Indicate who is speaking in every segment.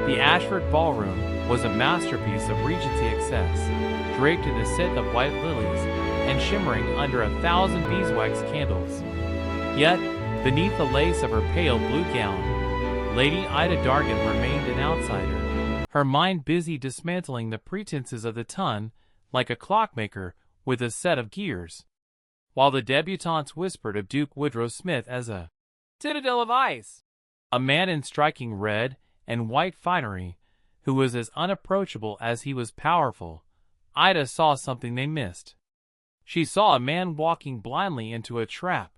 Speaker 1: The Ashford ballroom was a masterpiece of Regency excess, draped in a set of white lilies and shimmering under 1,000 beeswax candles. Yet, beneath the lace of her pale blue gown, Lady Ida Dargan remained an outsider, her mind busy dismantling the pretenses of the ton like a clockmaker with a set of gears. While the debutantes whispered of Duke Woodrow Smith as a citadel of ice, a man in striking red and white finery, who was as unapproachable as he was powerful, Ida saw something they missed. She saw a man walking blindly into a trap.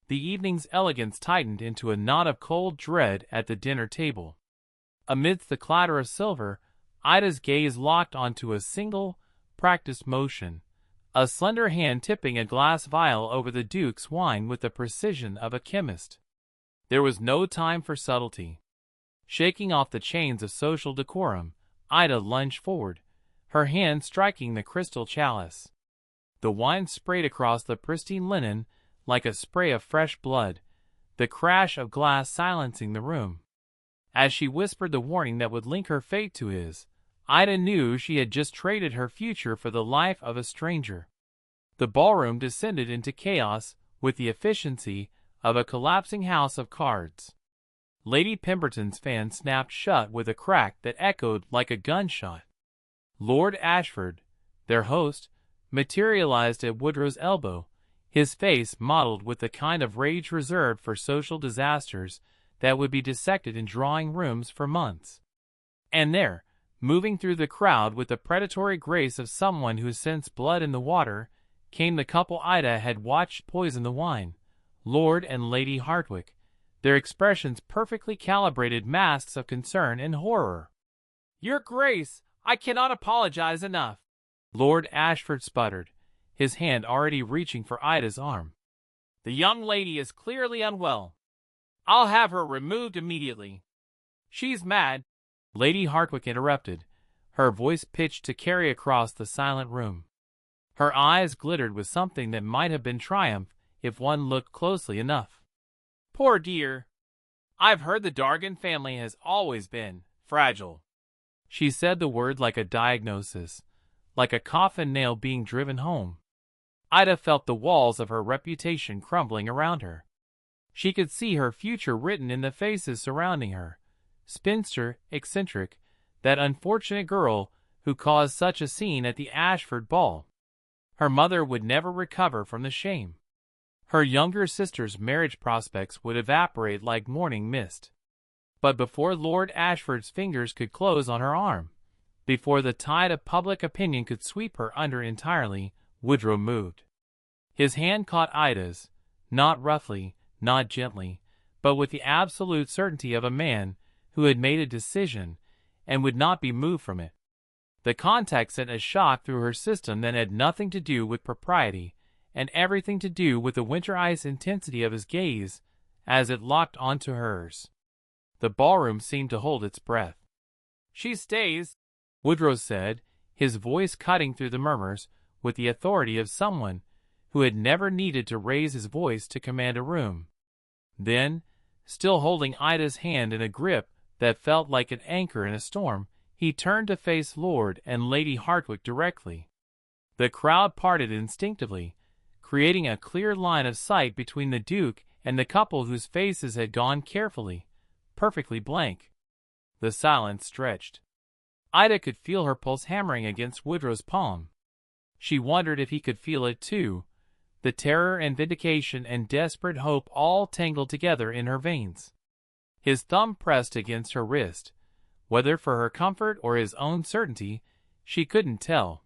Speaker 1: The evening's elegance tightened into a knot of cold dread at the dinner table. Amidst the clatter of silver, Ida's gaze locked onto a single, practiced motion, a slender hand tipping a glass vial over the Duke's wine with the precision of a chemist. There was no time for subtlety. Shaking off the chains of social decorum, Ida lunged forward, her hand striking the crystal chalice. The wine sprayed across the pristine linen like a spray of fresh blood, the crash of glass silencing the room. As she whispered the warning that would link her fate to his, Ida knew she had just traded her future for the life of a stranger. The ballroom descended into chaos with the efficiency of a collapsing house of cards. Lady Pemberton's fan snapped shut with a crack that echoed like a gunshot. Lord Ashford, their host, materialized at Woodrow's elbow, his face mottled with the kind of rage reserved for social disasters that would be dissected in drawing rooms for months. And there, moving through the crowd with the predatory grace of someone who sensed blood in the water, came the couple Ida had watched poison the wine, Lord and Lady Hartwick, their expressions perfectly calibrated masks of concern and horror. "Your Grace, I cannot apologize enough," Lord Ashford sputtered, his hand already reaching for Ida's arm. "The young lady is clearly unwell. I'll have her removed immediately." "She's mad," Lady Hartwick interrupted, her voice pitched to carry across the silent room. Her eyes glittered with something that might have been triumph if one looked closely enough. "Poor dear. I've heard the Dargan family has always been fragile." She said the word like a diagnosis, like a coffin nail being driven home. Ida felt the walls of her reputation crumbling around her. She could see her future written in the faces surrounding her. Spinster, eccentric, that unfortunate girl who caused such a scene at the Ashford ball. Her mother would never recover from the shame. Her younger sister's marriage prospects would evaporate like morning mist. But before Lord Ashford's fingers could close on her arm, before the tide of public opinion could sweep her under entirely, Woodrow moved. His hand caught Ida's, not roughly, not gently, but with the absolute certainty of a man who had made a decision and would not be moved from it. The contact sent a shock through her system that had nothing to do with propriety and everything to do with the winter ice intensity of his gaze as it locked onto hers. The ballroom seemed to hold its breath. "She stays," Woodrow said, his voice cutting through the murmurs with the authority of someone who had never needed to raise his voice to command a room. Then, still holding Ida's hand in a grip that felt like an anchor in a storm, he turned to face Lord and Lady Hartwick directly. The crowd parted instinctively, creating a clear line of sight between the Duke and the couple whose faces had gone carefully, perfectly blank. The silence stretched. Ida could feel her pulse hammering against Woodrow's palm. She wondered if he could feel it too, the terror and vindication and desperate hope all tangled together in her veins. His thumb pressed against her wrist. Whether for her comfort or his own certainty, she couldn't tell.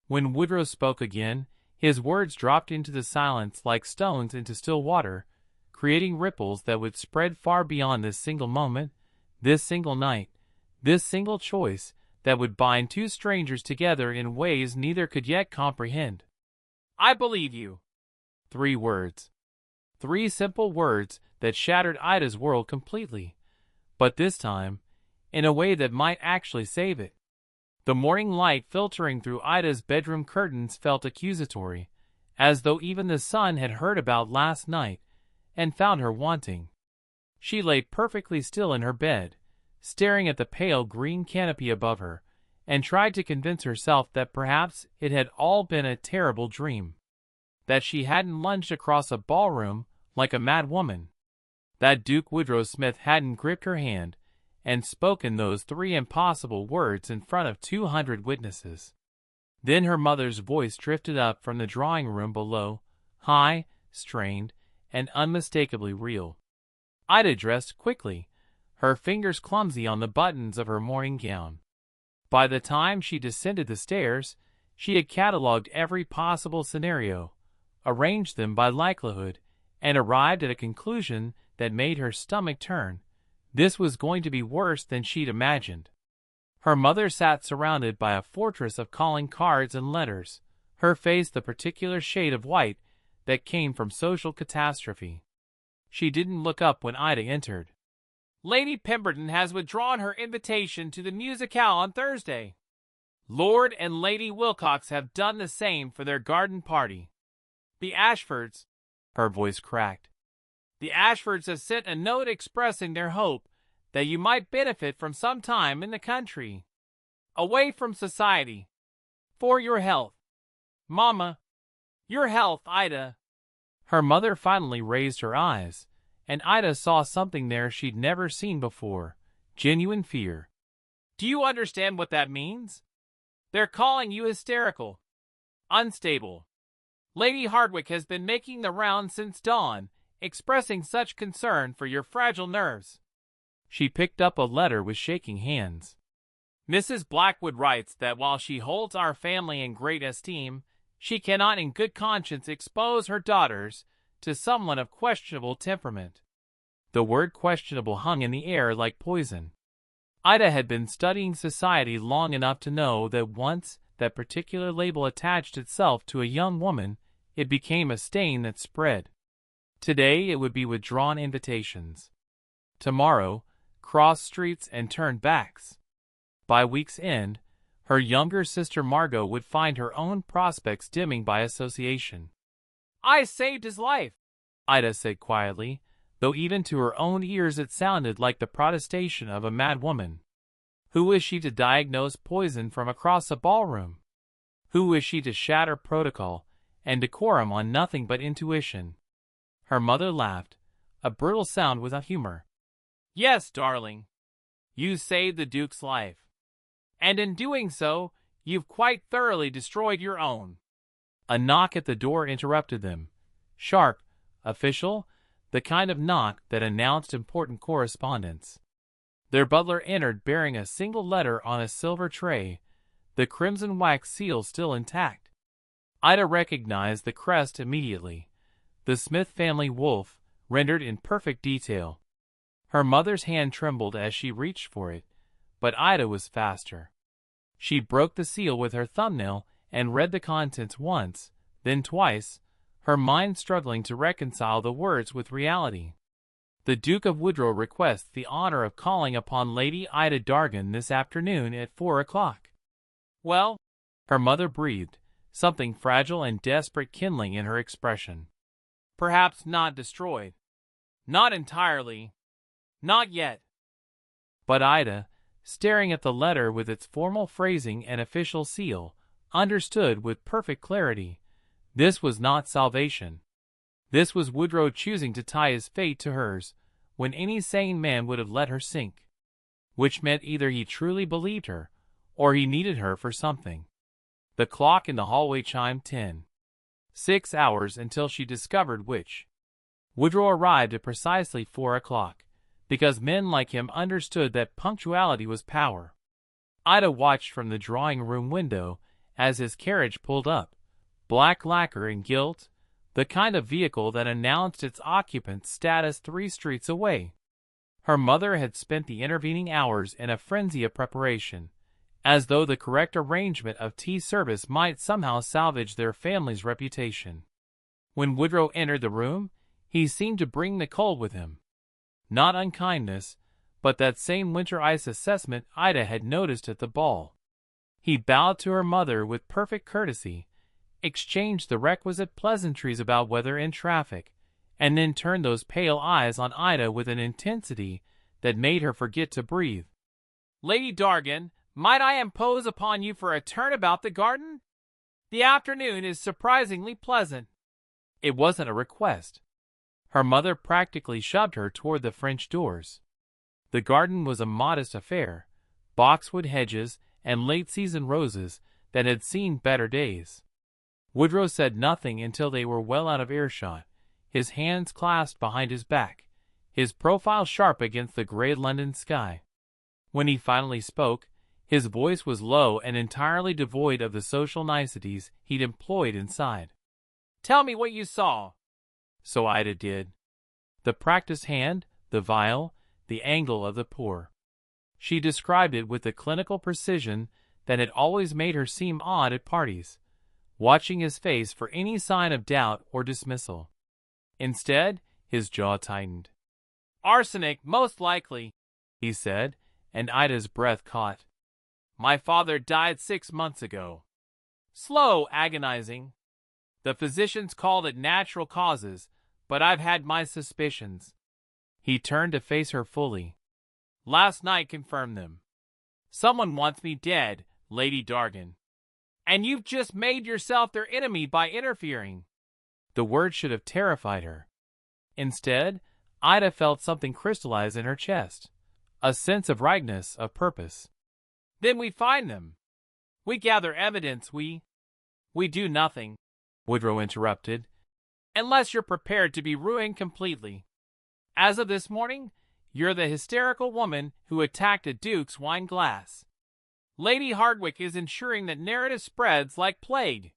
Speaker 1: When Woodrow spoke again, his words dropped into the silence like stones into still water, creating ripples that would spread far beyond this single moment, this single night, this single choice that would bind two strangers together in ways neither could yet comprehend. "I believe you." 3 words. 3 simple words that shattered Ida's world completely, but this time, in a way that might actually save it. The morning light filtering through Ida's bedroom curtains felt accusatory, as though even the sun had heard about last night and found her wanting. She lay perfectly still in her bed, staring at the pale green canopy above her, and tried to convince herself that perhaps it had all been a terrible dream. That she hadn't lunged across a ballroom like a mad woman. That Duke Woodrow Smith hadn't gripped her hand and spoken those 3 impossible words in front of 200 witnesses. Then her mother's voice drifted up from the drawing room below, high, strained, and unmistakably real. Ida dressed quickly, her fingers clumsy on the buttons of her morning gown. By the time she descended the stairs, she had catalogued every possible scenario, arranged them by likelihood, and arrived at a conclusion that made her stomach turn. This was going to be worse than she'd imagined. Her mother sat surrounded by a fortress of calling cards and letters, her face the particular shade of white that came from social catastrophe. She didn't look up when Ida entered. "Lady Pemberton has withdrawn her invitation to the musicale on Thursday. Lord and Lady Wilcox have done the same for their garden party. The Ashfords," her voice cracked, "the Ashfords have sent a note expressing their hope that you might benefit from some time in the country, away from society, for your health. Mama, your health, Ida." Her mother finally raised her eyes, and Ida saw something there she'd never seen before, genuine fear. "Do you understand what that means? They're calling you hysterical, unstable. Lady Hardwicke has been making the rounds since dawn, expressing such concern for your fragile nerves." She picked up a letter with shaking hands. "Mrs. Blackwood writes that while she holds our family in great esteem, she cannot in good conscience expose her daughters to someone of questionable temperament." The word questionable hung in the air like poison. Ida had been studying society long enough to know that once that particular label attached itself to a young woman, it became a stain that spread. Today it would be withdrawn invitations. Tomorrow, cross streets and turn backs. By week's end, her younger sister Margot would find her own prospects dimming by association. "I saved his life," Ida said quietly, though even to her own ears it sounded like the protestation of a mad woman. Who was she to diagnose poison from across a ballroom? Who was she to shatter protocol and decorum on nothing but intuition? Her mother laughed, a brittle sound without humor. "Yes, darling. You saved the Duke's life. And in doing so, you've quite thoroughly destroyed your own." A knock at the door interrupted them. Sharp, official, the kind of knock that announced important correspondence. Their butler entered bearing a single letter on a silver tray, the crimson wax seal still intact. Ida recognized the crest immediately. The Smith family wolf, rendered in perfect detail. Her mother's hand trembled as she reached for it, but Ida was faster. She broke the seal with her thumbnail and read the contents once, then twice, her mind struggling to reconcile the words with reality. "The Duke of Woodrow requests the honor of calling upon Lady Ida Dargan this afternoon at 4 o'clock. "Well?" her mother breathed, something fragile and desperate kindling in her expression. "Perhaps not destroyed. Not entirely. Not yet." But Ida, staring at the letter with its formal phrasing and official seal, understood with perfect clarity. This was not salvation. This was Woodrow choosing to tie his fate to hers, when any sane man would have let her sink. Which meant either he truly believed her, or he needed her for something. The clock in the hallway chimed 10. 6 hours until she discovered which. Woodrow arrived at precisely 4 o'clock, because men like him understood that punctuality was power. Ida watched from the drawing-room window as his carriage pulled up, black lacquer and gilt, the kind of vehicle that announced its occupant's status 3 streets away. Her mother had spent the intervening hours in a frenzy of preparation, as though the correct arrangement of tea service might somehow salvage their family's reputation. When Woodrow entered the room, he seemed to bring the cold with him. Not unkindness, but that same winter ice assessment Ida had noticed at the ball. He bowed to her mother with perfect courtesy, exchanged the requisite pleasantries about weather and traffic, and then turned those pale eyes on Ida with an intensity that made her forget to breathe. "Lady Dargan, might I impose upon you for a turn about the garden? The afternoon is surprisingly pleasant." It wasn't a request. Her mother practically shoved her toward the French doors. The garden was a modest affair, boxwood hedges and late-season roses that had seen better days. Woodrow said nothing until they were well out of earshot, his hands clasped behind his back, his profile sharp against the gray London sky. When he finally spoke, his voice was low and entirely devoid of the social niceties he'd employed inside. "Tell me what you saw." So Ida did. The practiced hand, the vial, the angle of the pour. She described it with the clinical precision that had always made her seem odd at parties, watching his face for any sign of doubt or dismissal. Instead, his jaw tightened. "Arsenic, most likely," he said, and Ida's breath caught. "My father died 6 months ago. Slow, agonizing. The physicians called it natural causes, but I've had my suspicions." He turned to face her fully. "Last night confirmed them. Someone wants me dead, Lady Dargan. And you've just made yourself their enemy by interfering." The word should have terrified her. Instead, Ida felt something crystallize in her chest, a sense of rightness of purpose. "Then we find them. We gather evidence, we do nothing," Woodrow interrupted, "unless you're prepared to be ruined completely. As of this morning, you're the hysterical woman who attacked a duke's wine glass. Lady Hardwicke is ensuring that narrative spreads like plague."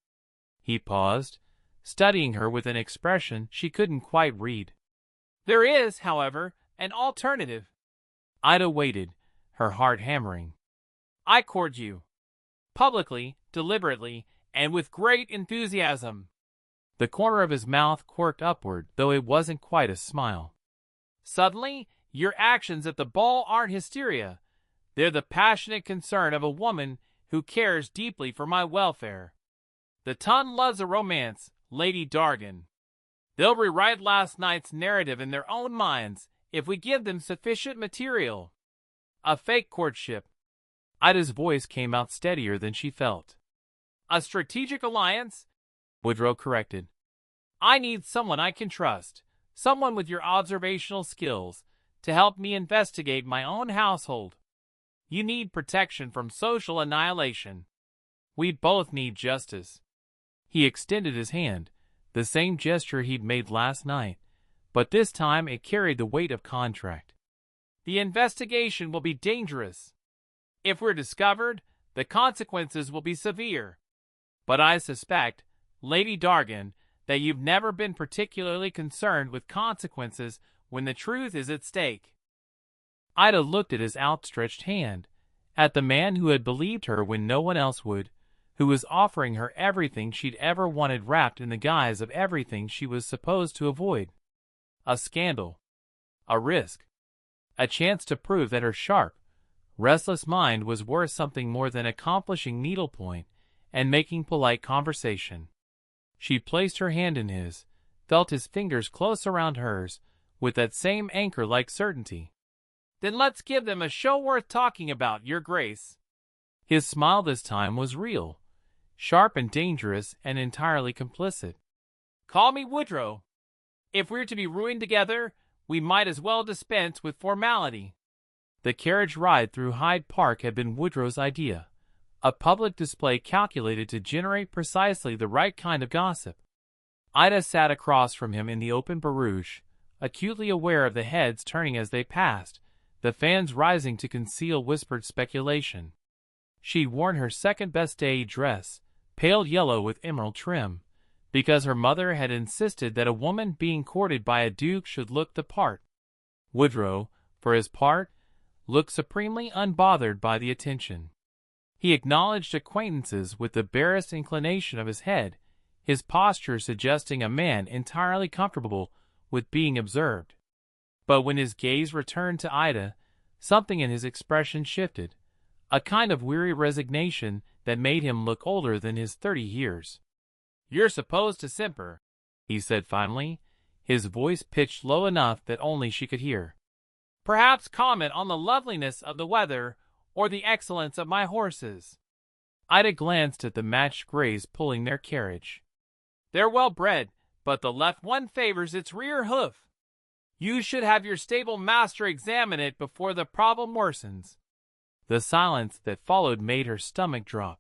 Speaker 1: He paused, studying her with an expression she couldn't quite read. "There is, however, an alternative." Ida waited, her heart hammering. "I court you. Publicly, deliberately, and with great enthusiasm." The corner of his mouth quirked upward, though it wasn't quite a smile. "Suddenly, your actions at the ball aren't hysteria. They're the passionate concern of a woman who cares deeply for my welfare. The ton loves a romance, Lady Dargan. They'll rewrite last night's narrative in their own minds if we give them sufficient material. A fake courtship." Ida's voice came out steadier than she felt. "A strategic alliance," Woodrow corrected. "I need someone I can trust, someone with your observational skills, to help me investigate my own household. You need protection from social annihilation. We both need justice." He extended his hand, the same gesture he'd made last night, but this time it carried the weight of contract. "The investigation will be dangerous. If we're discovered, the consequences will be severe. But I suspect, Lady Dargan, that you've never been particularly concerned with consequences when the truth is at stake." Ida looked at his outstretched hand, at the man who had believed her when no one else would, who was offering her everything she'd ever wanted wrapped in the guise of everything she was supposed to avoid. A scandal. A risk. A chance to prove that her sharp, restless mind was worth something more than accomplishing needlepoint and making polite conversation. She placed her hand in his, felt his fingers close around hers, with that same anchor-like certainty. "Then let's give them a show worth talking about, Your Grace." His smile this time was real, sharp and dangerous and entirely complicit. "Call me Woodrow. If we're to be ruined together, we might as well dispense with formality." The carriage ride through Hyde Park had been Woodrow's idea, a public display calculated to generate precisely the right kind of gossip. Ida sat across from him in the open barouche, acutely aware of the heads turning as they passed, the fans rising to conceal whispered speculation. She'd worn her second-best day dress, pale yellow with emerald trim, because her mother had insisted that a woman being courted by a duke should look the part. Woodrow, for his part, looked supremely unbothered by the attention. He acknowledged acquaintances with the barest inclination of his head, his posture suggesting a man entirely comfortable with being observed. But when his gaze returned to Ida, something in his expression shifted, a kind of weary resignation that made him look older than his 30 years. "You're supposed to simper," he said finally, his voice pitched low enough that only she could hear. Perhaps comment on the loveliness of the weather or the excellence of my horses." Ida glanced at the matched grays pulling their carriage. "They're well bred, but the left one favors its rear hoof. You should have your stable master examine it before the problem worsens." The silence that followed made her stomach drop.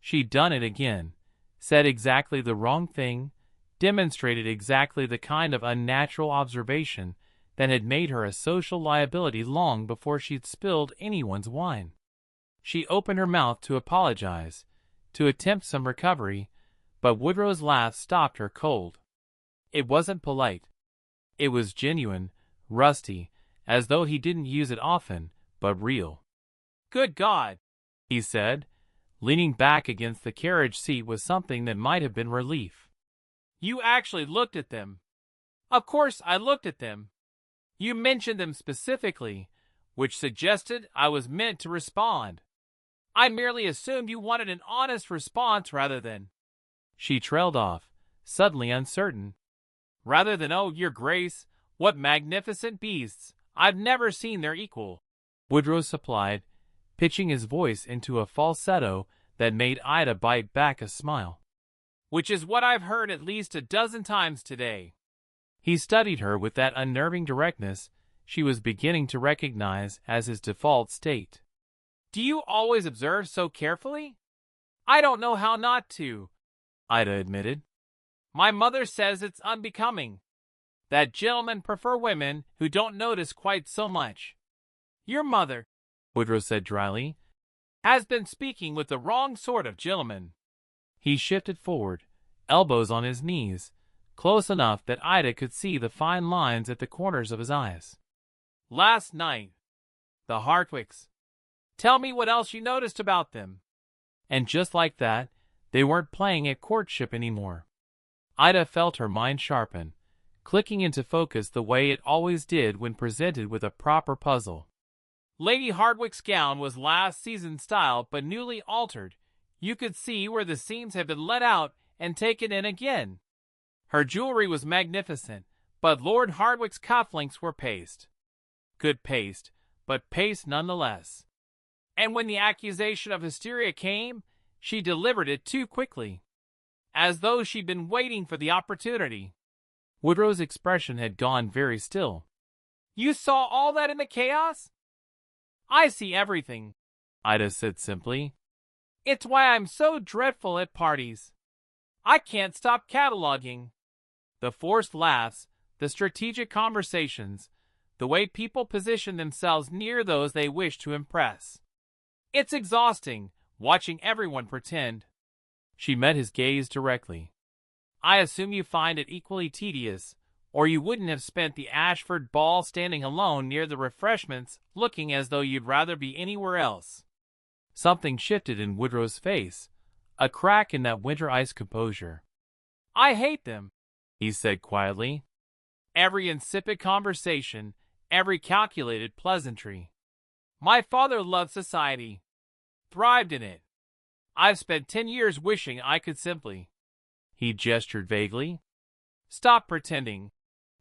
Speaker 1: She'd done it again, said exactly the wrong thing, demonstrated exactly the kind of unnatural observation that had made her a social liability long before she'd spilled anyone's wine. She opened her mouth to apologize, to attempt some recovery, but Woodrow's laugh stopped her cold. It wasn't polite. It was genuine, rusty, as though he didn't use it often, but real. "Good God," he said, leaning back against the carriage seat with something that might have been relief. "You actually looked at them." "Of course I looked at them. You mentioned them specifically, which suggested I was meant to respond. I merely assumed you wanted an honest response rather than—" She trailed off, suddenly uncertain. "Rather than, oh, your grace, what magnificent beasts, I've never seen their equal," Woodrow supplied, pitching his voice into a falsetto that made Ida bite back a smile. "Which is what I've heard at least a dozen times today." He studied her with that unnerving directness she was beginning to recognize as his default state. "Do you always observe so carefully?" "I don't know how not to," Ida admitted. "My mother says it's unbecoming. That gentlemen prefer women who don't notice quite so much." "Your mother," Woodrow said dryly, "has been speaking with the wrong sort of gentleman." He shifted forward, elbows on his knees, close enough that Ida could see the fine lines at the corners of his eyes. "Last night. The Hardwicks. Tell me what else you noticed about them." And just like that, they weren't playing at courtship anymore. Ida felt her mind sharpen, clicking into focus the way it always did when presented with a proper puzzle. "Lady Hardwick's gown was last season's style but newly altered. You could see where the seams had been let out and taken in again. Her jewelry was magnificent, but Lord Hardwick's cufflinks were paste. Good paste, but paste nonetheless. And when the accusation of hysteria came, she delivered it too quickly, as though she'd been waiting for the opportunity." Woodrow's expression had gone very still. "You saw all that in the chaos?" "I see everything," Ida said simply. "It's why I'm so dreadful at parties. I can't stop cataloging. The forced laughs, the strategic conversations, the way people position themselves near those they wish to impress. It's exhausting, watching everyone pretend." She met his gaze directly. "I assume you find it equally tedious, or you wouldn't have spent the Ashford ball standing alone near the refreshments looking as though you'd rather be anywhere else." Something shifted in Woodrow's face, a crack in that winter ice composure. "I hate them," he said quietly. "Every insipid conversation, every calculated pleasantry. My father loved society, thrived in it. I've spent 10 years wishing I could simply—" He gestured vaguely. "Stop pretending,"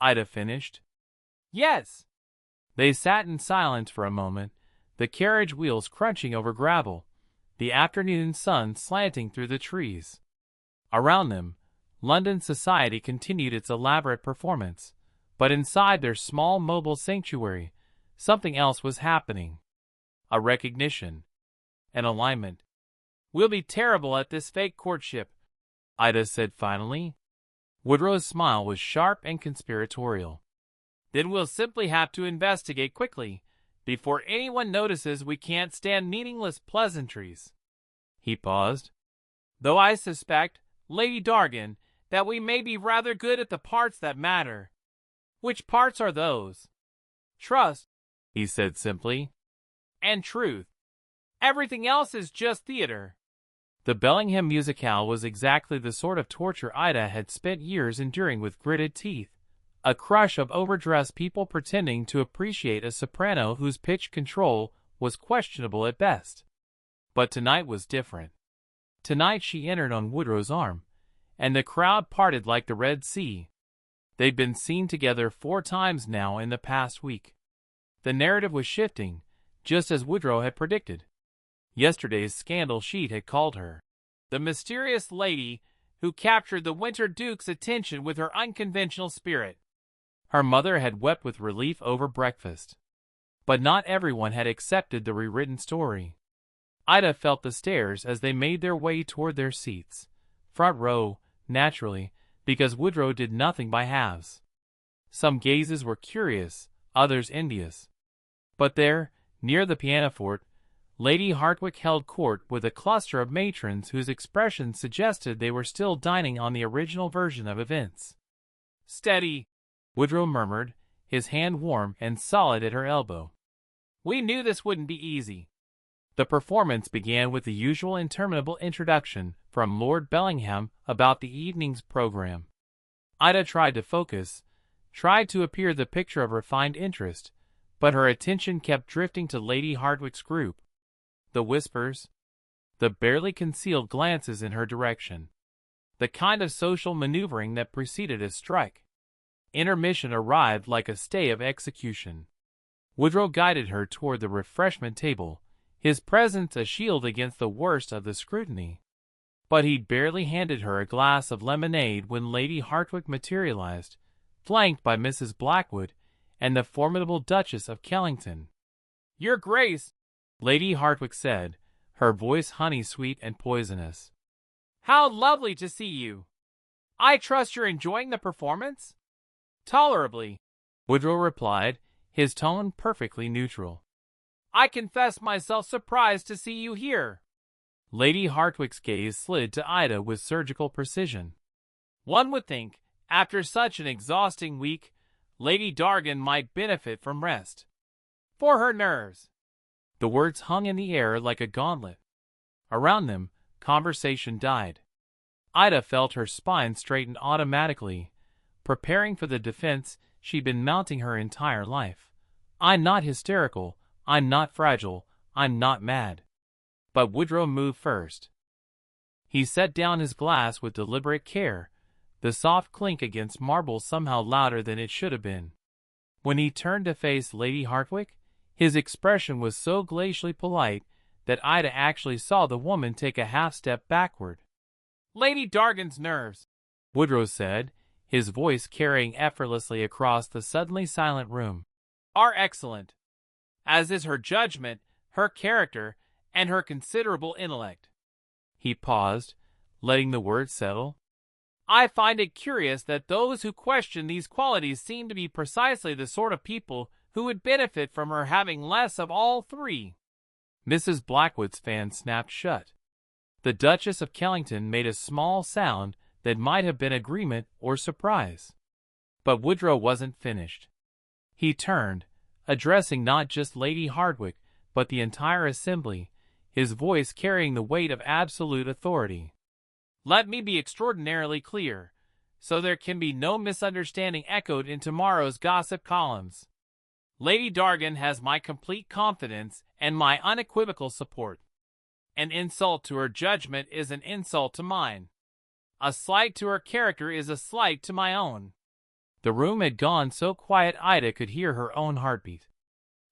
Speaker 1: Ida finished. "Yes." They sat in silence for a moment, the carriage wheels crunching over gravel, the afternoon sun slanting through the trees. Around them, London society continued its elaborate performance, but inside their small mobile sanctuary, something else was happening. A recognition. An alignment. "We'll be terrible at this fake courtship," Ida said finally. Woodrow's smile was sharp and conspiratorial. "Then we'll simply have to investigate quickly, before anyone notices we can't stand meaningless pleasantries." He paused. "Though I suspect, Lady Dargan, that we may be rather good at the parts that matter." "Which parts are those?" "Trust," he said simply, "and truth. Everything else is just theater." The Bellingham musicale was exactly the sort of torture Ida had spent years enduring with gritted teeth. A crush of overdressed people pretending to appreciate a soprano whose pitch control was questionable at best. But tonight was different. Tonight she entered on Woodrow's arm, and the crowd parted like the Red Sea. They'd been seen together 4 times now in the past week. The narrative was shifting, just as Woodrow had predicted. Yesterday's scandal sheet had called her the mysterious lady who captured the Winter Duke's attention with her unconventional spirit. Her mother had wept with relief over breakfast. But not everyone had accepted the rewritten story. Ida felt the stares as they made their way toward their seats. Front row, naturally, because Woodrow did nothing by halves. Some gazes were curious, others envious. But there, near the pianoforte, Lady Hartwick held court with a cluster of matrons whose expressions suggested they were still dining on the original version of events. "Steady," Woodrow murmured, his hand warm and solid at her elbow. "We knew this wouldn't be easy." The performance began with the usual interminable introduction from Lord Bellingham about the evening's program. Ida tried to focus, tried to appear the picture of refined interest, but her attention kept drifting to Lady Hartwick's group. The whispers, the barely concealed glances in her direction, the kind of social maneuvering that preceded a strike. Intermission arrived like a stay of execution. Woodrow guided her toward the refreshment table, his presence a shield against the worst of the scrutiny. But he'd barely handed her a glass of lemonade when Lady Hartwick materialized, flanked by Mrs. Blackwood and the formidable Duchess of Kellington. "Your Grace," Lady Hartwick said, her voice honey-sweet and poisonous. "How lovely to see you. I trust you're enjoying the performance?" "Tolerably," Woodrow replied, his tone perfectly neutral. "I confess myself surprised to see you here." Lady Hartwick's gaze slid to Ida with surgical precision. "One would think, after such an exhausting week, Lady Dargan might benefit from rest. For her nerves." The words hung in the air like a gauntlet. Around them, conversation died. Ida felt her spine straighten automatically, preparing for the defense she'd been mounting her entire life. "I'm not hysterical, I'm not fragile, I'm not mad." But Woodrow moved first. He set down his glass with deliberate care, the soft clink against marble somehow louder than it should have been. When he turned to face Lady Hartwick, his expression was so glacially polite that Ida actually saw the woman take a half-step backward. "Lady Dargan's nerves," Woodrow said, his voice carrying effortlessly across the suddenly silent room, "are excellent, as is her judgment, her character, and her considerable intellect." He paused, letting the words settle. "I find it curious that those who question these qualities seem to be precisely the sort of people who would benefit from her having less of all three." Mrs. Blackwood's fan snapped shut. The Duchess of Kellington made a small sound that might have been agreement or surprise. But Woodrow wasn't finished. He turned, addressing not just Lady Hartwick, but the entire assembly, his voice carrying the weight of absolute authority. "Let me be extraordinarily clear, so there can be no misunderstanding echoed in tomorrow's gossip columns. Lady Dargan has my complete confidence and my unequivocal support. An insult to her judgment is an insult to mine. A slight to her character is a slight to my own." The room had gone so quiet Ida could hear her own heartbeat.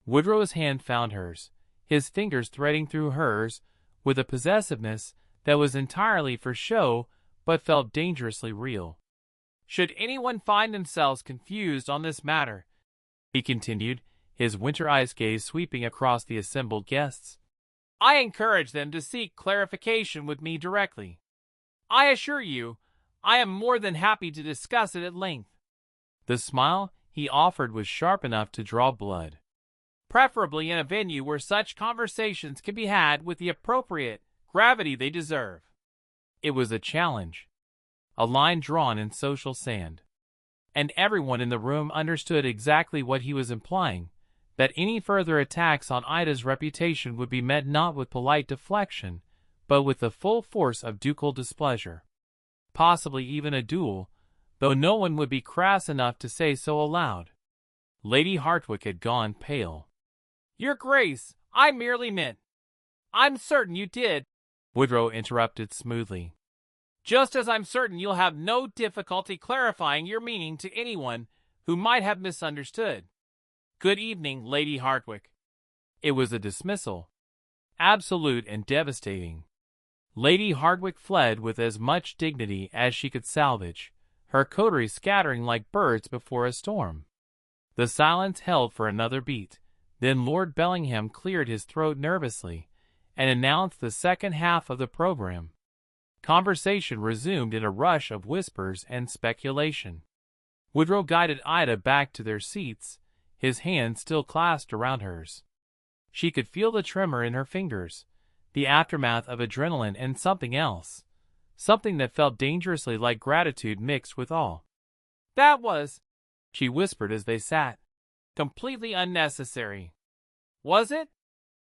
Speaker 1: Woodrow's hand found hers, his fingers threading through hers with a possessiveness that was entirely for show but felt dangerously real. "Should anyone find themselves confused on this matter," he continued, his winter-eyed gaze sweeping across the assembled guests, "I encourage them to seek clarification with me directly. I assure you, I am more than happy to discuss it at length." The smile he offered was sharp enough to draw blood. "Preferably in a venue where such conversations can be had with the appropriate gravity they deserve." It was a challenge, a line drawn in social sand. And everyone in the room understood exactly what he was implying, that any further attacks on Ida's reputation would be met not with polite deflection, but with the full force of ducal displeasure. Possibly even a duel, though no one would be crass enough to say so aloud. Lady Hartwick had gone pale. "Your Grace, I merely meant—" "I'm certain you did," Woodrow interrupted smoothly. "Just as I'm certain you'll have no difficulty clarifying your meaning to anyone who might have misunderstood. Good evening, Lady Hardwick. It was a dismissal. Absolute and devastating. Lady Hardwick fled with as much dignity as she could salvage, her coterie scattering like birds before a storm. The silence held for another beat. Then Lord Bellingham cleared his throat nervously and announced the second half of the program. Conversation resumed in a rush of whispers and speculation. Woodrow guided Ida back to their seats, his hand still clasped around hers. She could feel the tremor in her fingers, the aftermath of adrenaline and something else, something that felt dangerously like gratitude mixed with awe. "That was," she whispered as they sat, "completely unnecessary." "Was it?"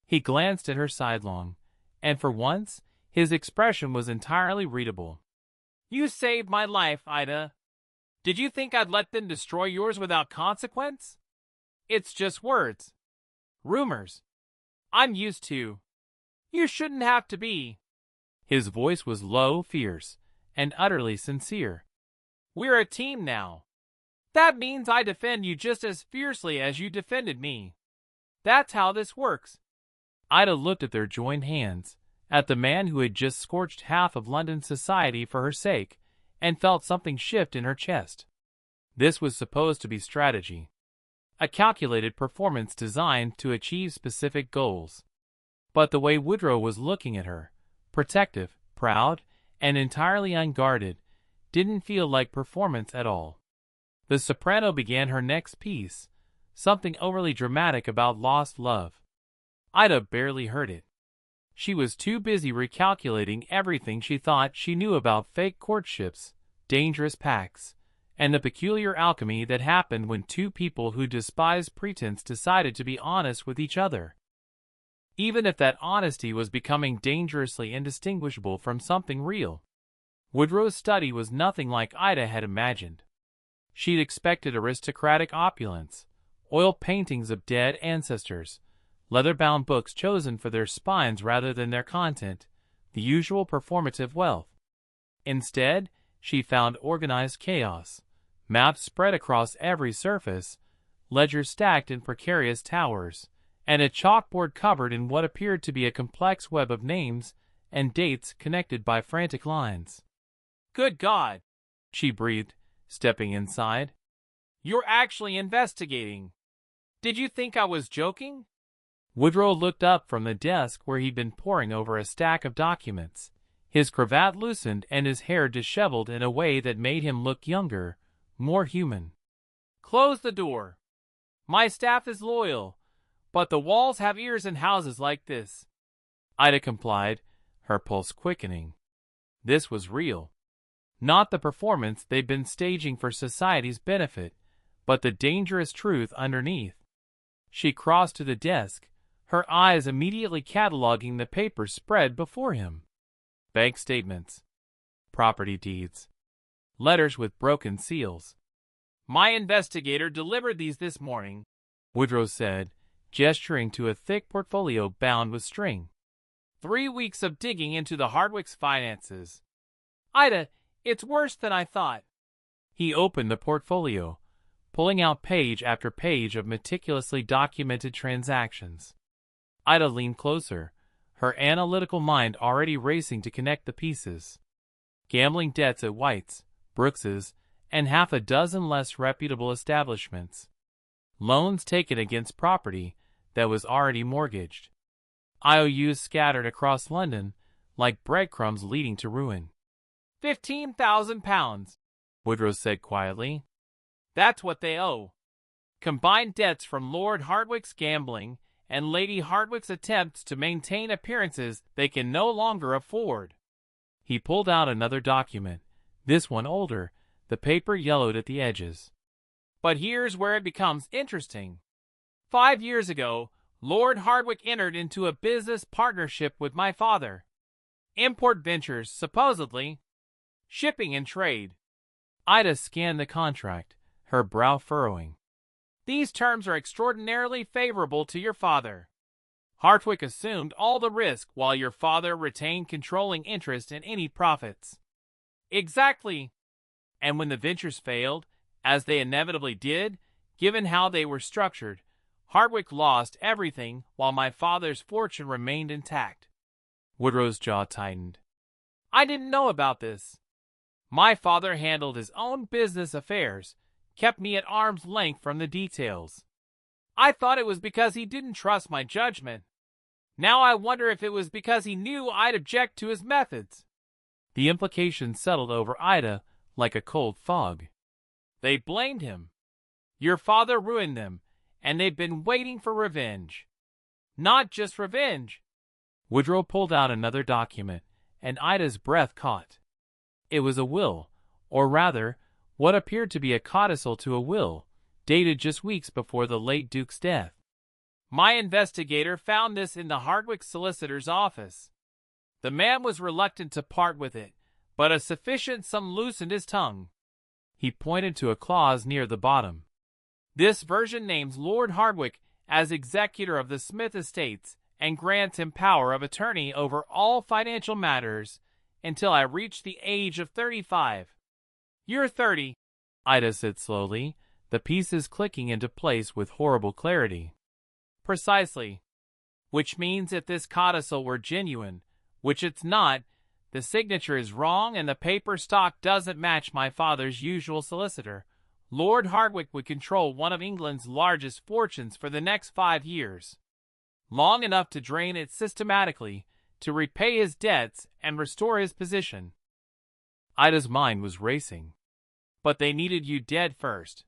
Speaker 1: He glanced at her sidelong, and for once, his expression was entirely readable. "You saved my life, Ida. Did you think I'd let them destroy yours without consequence? It's just words. Rumors. I'm used to. You shouldn't have to be." His voice was low, fierce, and utterly sincere. "We're a team now. That means I defend you just as fiercely as you defended me. That's how this works." Ida looked at their joined hands, at the man who had just scorched half of London society for her sake, and felt something shift in her chest. This was supposed to be strategy. A calculated performance designed to achieve specific goals. But the way Woodrow was looking at her, protective, proud, and entirely unguarded, didn't feel like performance at all. The soprano began her next piece, something overly dramatic about lost love. Ida barely heard it. She was too busy recalculating everything she thought she knew about fake courtships, dangerous pacts, and the peculiar alchemy that happened when two people who despised pretense decided to be honest with each other. Even if that honesty was becoming dangerously indistinguishable from something real. Woodrow's study was nothing like Ida had imagined. She'd expected aristocratic opulence, oil paintings of dead ancestors, leather-bound books chosen for their spines rather than their content, the usual performative wealth. Instead, she found organized chaos, maps spread across every surface, ledgers stacked in precarious towers, and a chalkboard covered in what appeared to be a complex web of names and dates connected by frantic lines. "Good God!" she breathed, stepping inside. "You're actually investigating. Did you think I was joking?" Woodrow looked up from the desk where he'd been poring over a stack of documents, his cravat loosened and his hair disheveled in a way that made him look younger, more human. "Close the door. My staff is loyal, but the walls have ears in houses like this." Ida complied, her pulse quickening. This was real. Not the performance they'd been staging for society's benefit, but the dangerous truth underneath. She crossed to the desk, her eyes immediately cataloging the papers spread before him. Bank statements, property deeds, letters with broken seals. "My investigator delivered these this morning," Woodrow said, gesturing to a thick portfolio bound with string. 3 weeks of digging into the Hardwicks' finances. "Ida, it's worse than I thought." He opened the portfolio, pulling out page after page of meticulously documented transactions. Ida leaned closer, her analytical mind already racing to connect the pieces. Gambling debts at White's, Brooks's, and half a dozen less reputable establishments. Loans taken against property that was already mortgaged. IOUs scattered across London like breadcrumbs leading to ruin. £15,000, Woodrow said quietly. "That's what they owe. Combined debts from Lord Hardwick's gambling and Lady Hardwick's attempts to maintain appearances they can no longer afford." He pulled out another document, this one older, the paper yellowed at the edges. "But here's where it becomes interesting. 5 years ago, Lord Hardwick entered into a business partnership with my father. Import ventures, supposedly. Shipping and trade." Ida scanned the contract, her brow furrowing. "These terms are extraordinarily favorable to your father. Hardwick assumed all the risk while your father retained controlling interest in any profits." "Exactly. And when the ventures failed, as they inevitably did, given how they were structured, Hardwick lost everything while my father's fortune remained intact. Woodrow's jaw tightened. I didn't know about this. My father handled his own business affairs, kept me at arm's length from the details. I thought it was because he didn't trust my judgment. Now I wonder if it was because he knew I'd object to his methods. The implication settled over Ida like a cold fog. They blamed him. Your father ruined them, and they've been waiting for revenge. Not just revenge. Woodrow pulled out another document, and Ida's breath caught. It was a will, or rather, what appeared to be a codicil to a will, dated just weeks before the late Duke's death. My investigator found this in the Hardwick solicitor's office. The man was reluctant to part with it, but a sufficient sum loosened his tongue. He pointed to a clause near the bottom. This version names Lord Hardwick as executor of the Smith estates and grants him power of attorney over all financial matters until I reach the age of 35. You're 30, Ida said slowly, the pieces clicking into place with horrible clarity. Precisely. Which means if this codicil were genuine, which it's not, the signature is wrong and the paper stock doesn't match my father's usual solicitor, Lord Hardwick would control one of England's largest fortunes for the next 5 years. Long enough to drain it systematically, to repay his debts and restore his position. Ida's mind was racing. But they needed you dead first.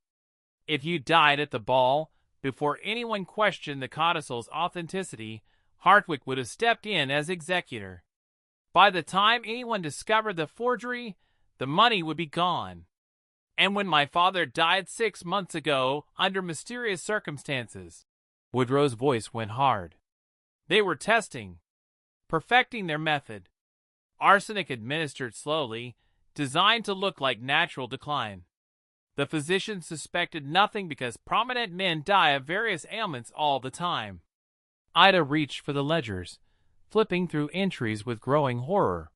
Speaker 1: If you died at the ball, before anyone questioned the codicil's authenticity, Hardwick would have stepped in as executor. By the time anyone discovered the forgery, the money would be gone. And when my father died 6 months ago, under mysterious circumstances, Woodrow's voice went hard. They were testing, perfecting their method. Arsenic administered slowly, designed to look like natural decline. The physicians suspected nothing because prominent men die of various ailments all the time. Ida reached for the ledgers, flipping through entries with growing horror.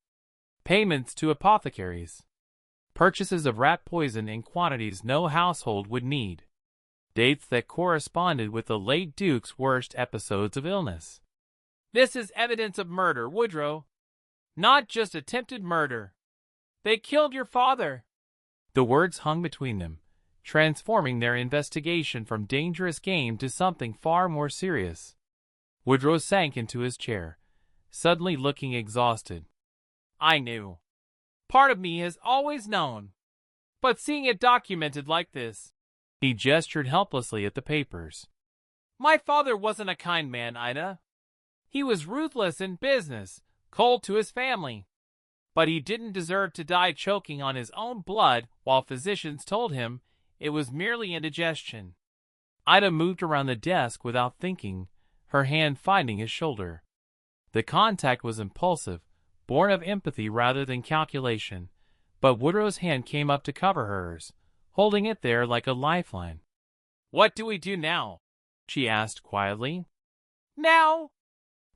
Speaker 1: Payments to apothecaries. Purchases of rat poison in quantities no household would need. Dates that corresponded with the late Duke's worst episodes of illness. This is evidence of murder, Woodrow. Not just attempted murder. They killed your father. The words hung between them, transforming their investigation from dangerous game to something far more serious. Woodrow sank into his chair, suddenly looking exhausted. I knew. Part of me has always known. But seeing it documented like this... He gestured helplessly at the papers. My father wasn't a kind man, Ida. He was ruthless in business, cold to his family. But he didn't deserve to die choking on his own blood while physicians told him it was merely indigestion. Ida moved around the desk without thinking, her hand finding his shoulder. The contact was impulsive, born of empathy rather than calculation, but Woodrow's hand came up to cover hers, holding it there like a lifeline. What do we do now? She asked quietly. Now?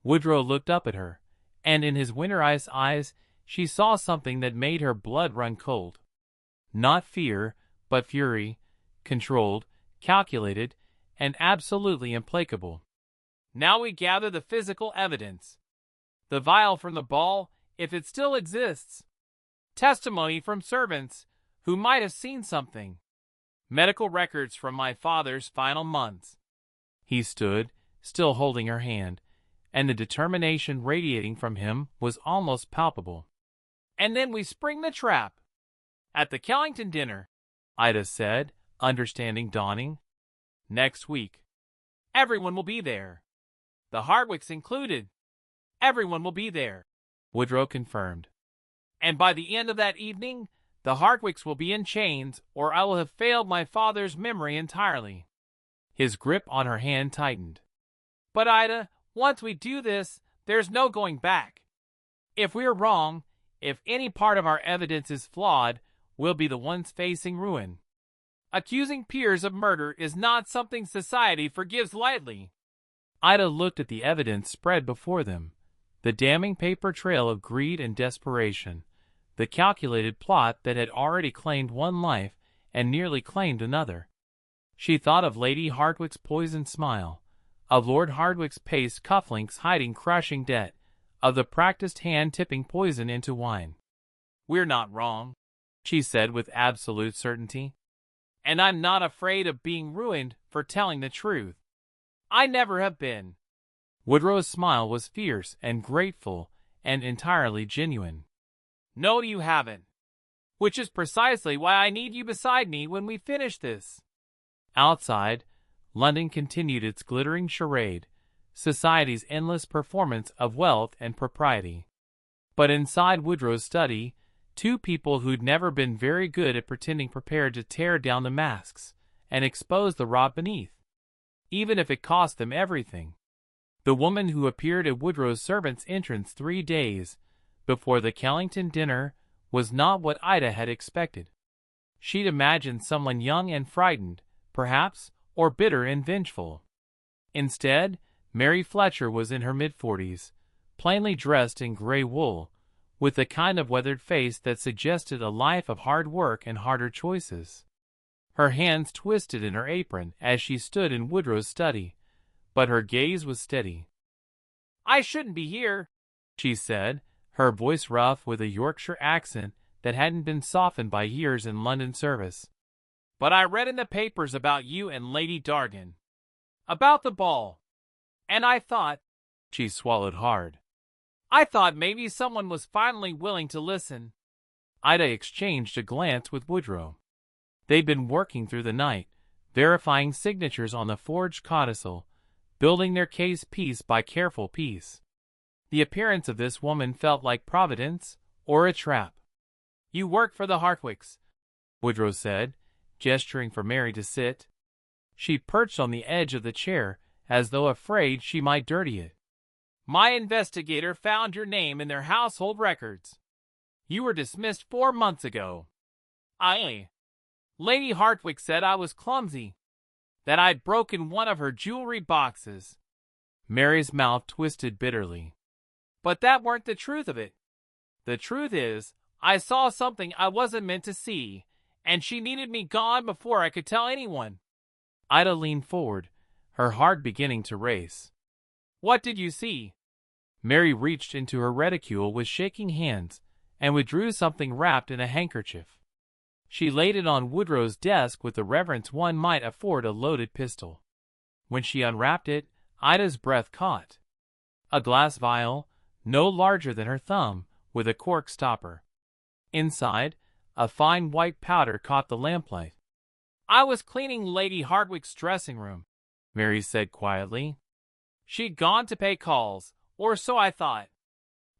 Speaker 1: Woodrow looked up at her, and in his winter-iced eyes she saw something that made her blood run cold. Not fear, but fury, controlled, calculated, and absolutely implacable. Now we gather the physical evidence. The vial from the ball, if it still exists. Testimony from servants who might have seen something. Medical records from my father's final months. He stood, still holding her hand, and the determination radiating from him was almost palpable. And then we spring the trap. At the Kellington dinner, Ida said, understanding dawning. Next week. Everyone will be there. The Hardwicks included. Everyone will be there, Woodrow confirmed. And by the end of that evening, the Hardwicks will be in chains, or I will have failed my father's memory entirely. His grip on her hand tightened. But Ida, once we do this, there's no going back. If we're wrong, if any part of our evidence is flawed, we'll be the ones facing ruin. Accusing peers of murder is not something society forgives lightly. Ida looked at the evidence spread before them, the damning paper trail of greed and desperation, the calculated plot that had already claimed one life and nearly claimed another. She thought of Lady Hardwicke's poisoned smile, of Lord Hardwicke's paced cufflinks hiding crushing debt, of the practiced hand tipping poison into wine. "We're not wrong," she said with absolute certainty. "And I'm not afraid of being ruined for telling the truth. I never have been." Woodrow's smile was fierce and grateful and entirely genuine. "No, you haven't. Which is precisely why I need you beside me when we finish this." Outside, London continued its glittering charade, society's endless performance of wealth and propriety. But inside Woodrow's study, two people who'd never been very good at pretending prepared to tear down the masks and expose the rot beneath, even if it cost them everything. The woman who appeared at Woodrow's servant's entrance 3 days before the Kellington dinner was not what Ida had expected. She'd imagined someone young and frightened, perhaps, or bitter and vengeful. Instead, Mary Fletcher was in her mid-40s, plainly dressed in gray wool, with the kind of weathered face that suggested a life of hard work and harder choices. Her hands twisted in her apron as she stood in Woodrow's study, but her gaze was steady. "I shouldn't be here," she said, her voice rough with a Yorkshire accent that hadn't been softened by years in London service. "But I read in the papers about you and Lady Dargan. About the ball. And I thought—" she swallowed hard. "I thought maybe someone was finally willing to listen." Ida exchanged a glance with Woodrow. They'd been working through the night, verifying signatures on the forged codicil, building their case piece by careful piece. The appearance of this woman felt like providence or a trap. "You work for the Hardwickes," Woodrow said, gesturing for Mary to sit. She perched on the edge of the chair as though afraid she might dirty it. "My investigator found your name in their household records. You were dismissed 4 months ago. Lady Hardwicke said I was clumsy, that I'd broken one of her jewelry boxes." Mary's mouth twisted bitterly. "But that weren't the truth of it. The truth is, I saw something I wasn't meant to see, and she needed me gone before I could tell anyone." Ida leaned forward, her heart beginning to race. "What did you see?" Mary reached into her reticule with shaking hands and withdrew something wrapped in a handkerchief. She laid it on Woodrow's desk with the reverence one might afford a loaded pistol. When she unwrapped it, Ida's breath caught. A glass vial, no larger than her thumb, with a cork stopper. Inside, a fine white powder caught the lamplight. "I was cleaning Lady Hardwicke's dressing room," Mary said quietly. "She'd gone to pay calls, or so I thought.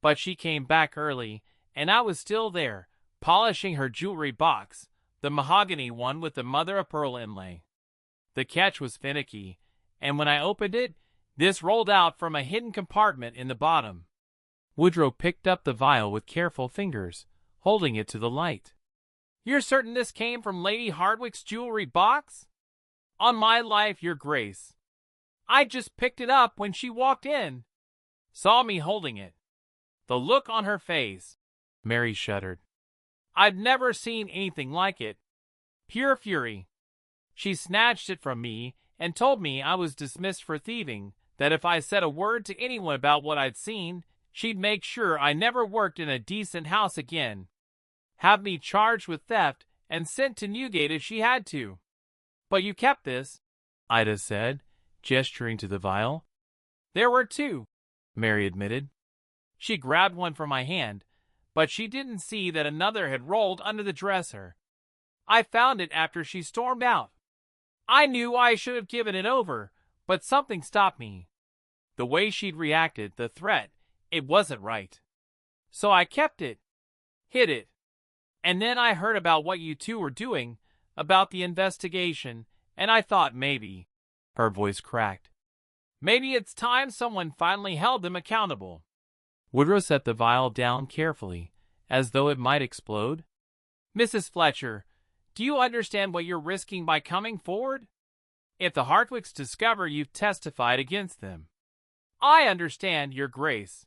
Speaker 1: But she came back early, and I was still there, polishing her jewelry box, the mahogany one with the mother-of-pearl inlay. The catch was finicky, and when I opened it, this rolled out from a hidden compartment in the bottom." Woodrow picked up the vial with careful fingers, holding it to the light. "You're certain this came from Lady Hardwicke's jewelry box?" "On my life, your grace. I just picked it up when she walked in. Saw me holding it. The look on her face." Mary shuddered. "I've never seen anything like it. Pure fury. She snatched it from me and told me I was dismissed for thieving, that if I said a word to anyone about what I'd seen, she'd make sure I never worked in a decent house again. Have me charged with theft and sent to Newgate if she had to." "But you kept this," Ida said, gesturing to the vial. "There were 2, Mary admitted. "She grabbed one from my hand, but she didn't see that another had rolled under the dresser. I found it after she stormed out. I knew I should have given it over, but something stopped me. The way she'd reacted, the threat, it wasn't right. So I kept it, hid it. And then I heard about what you two were doing, about the investigation, and I thought maybe," her voice cracked, "maybe it's time someone finally held them accountable." Woodrow set the vial down carefully, as though it might explode. "Mrs. Fletcher, do you understand what you're risking by coming forward? If the Hardwickes discover you've testified against them—" "I understand, your grace.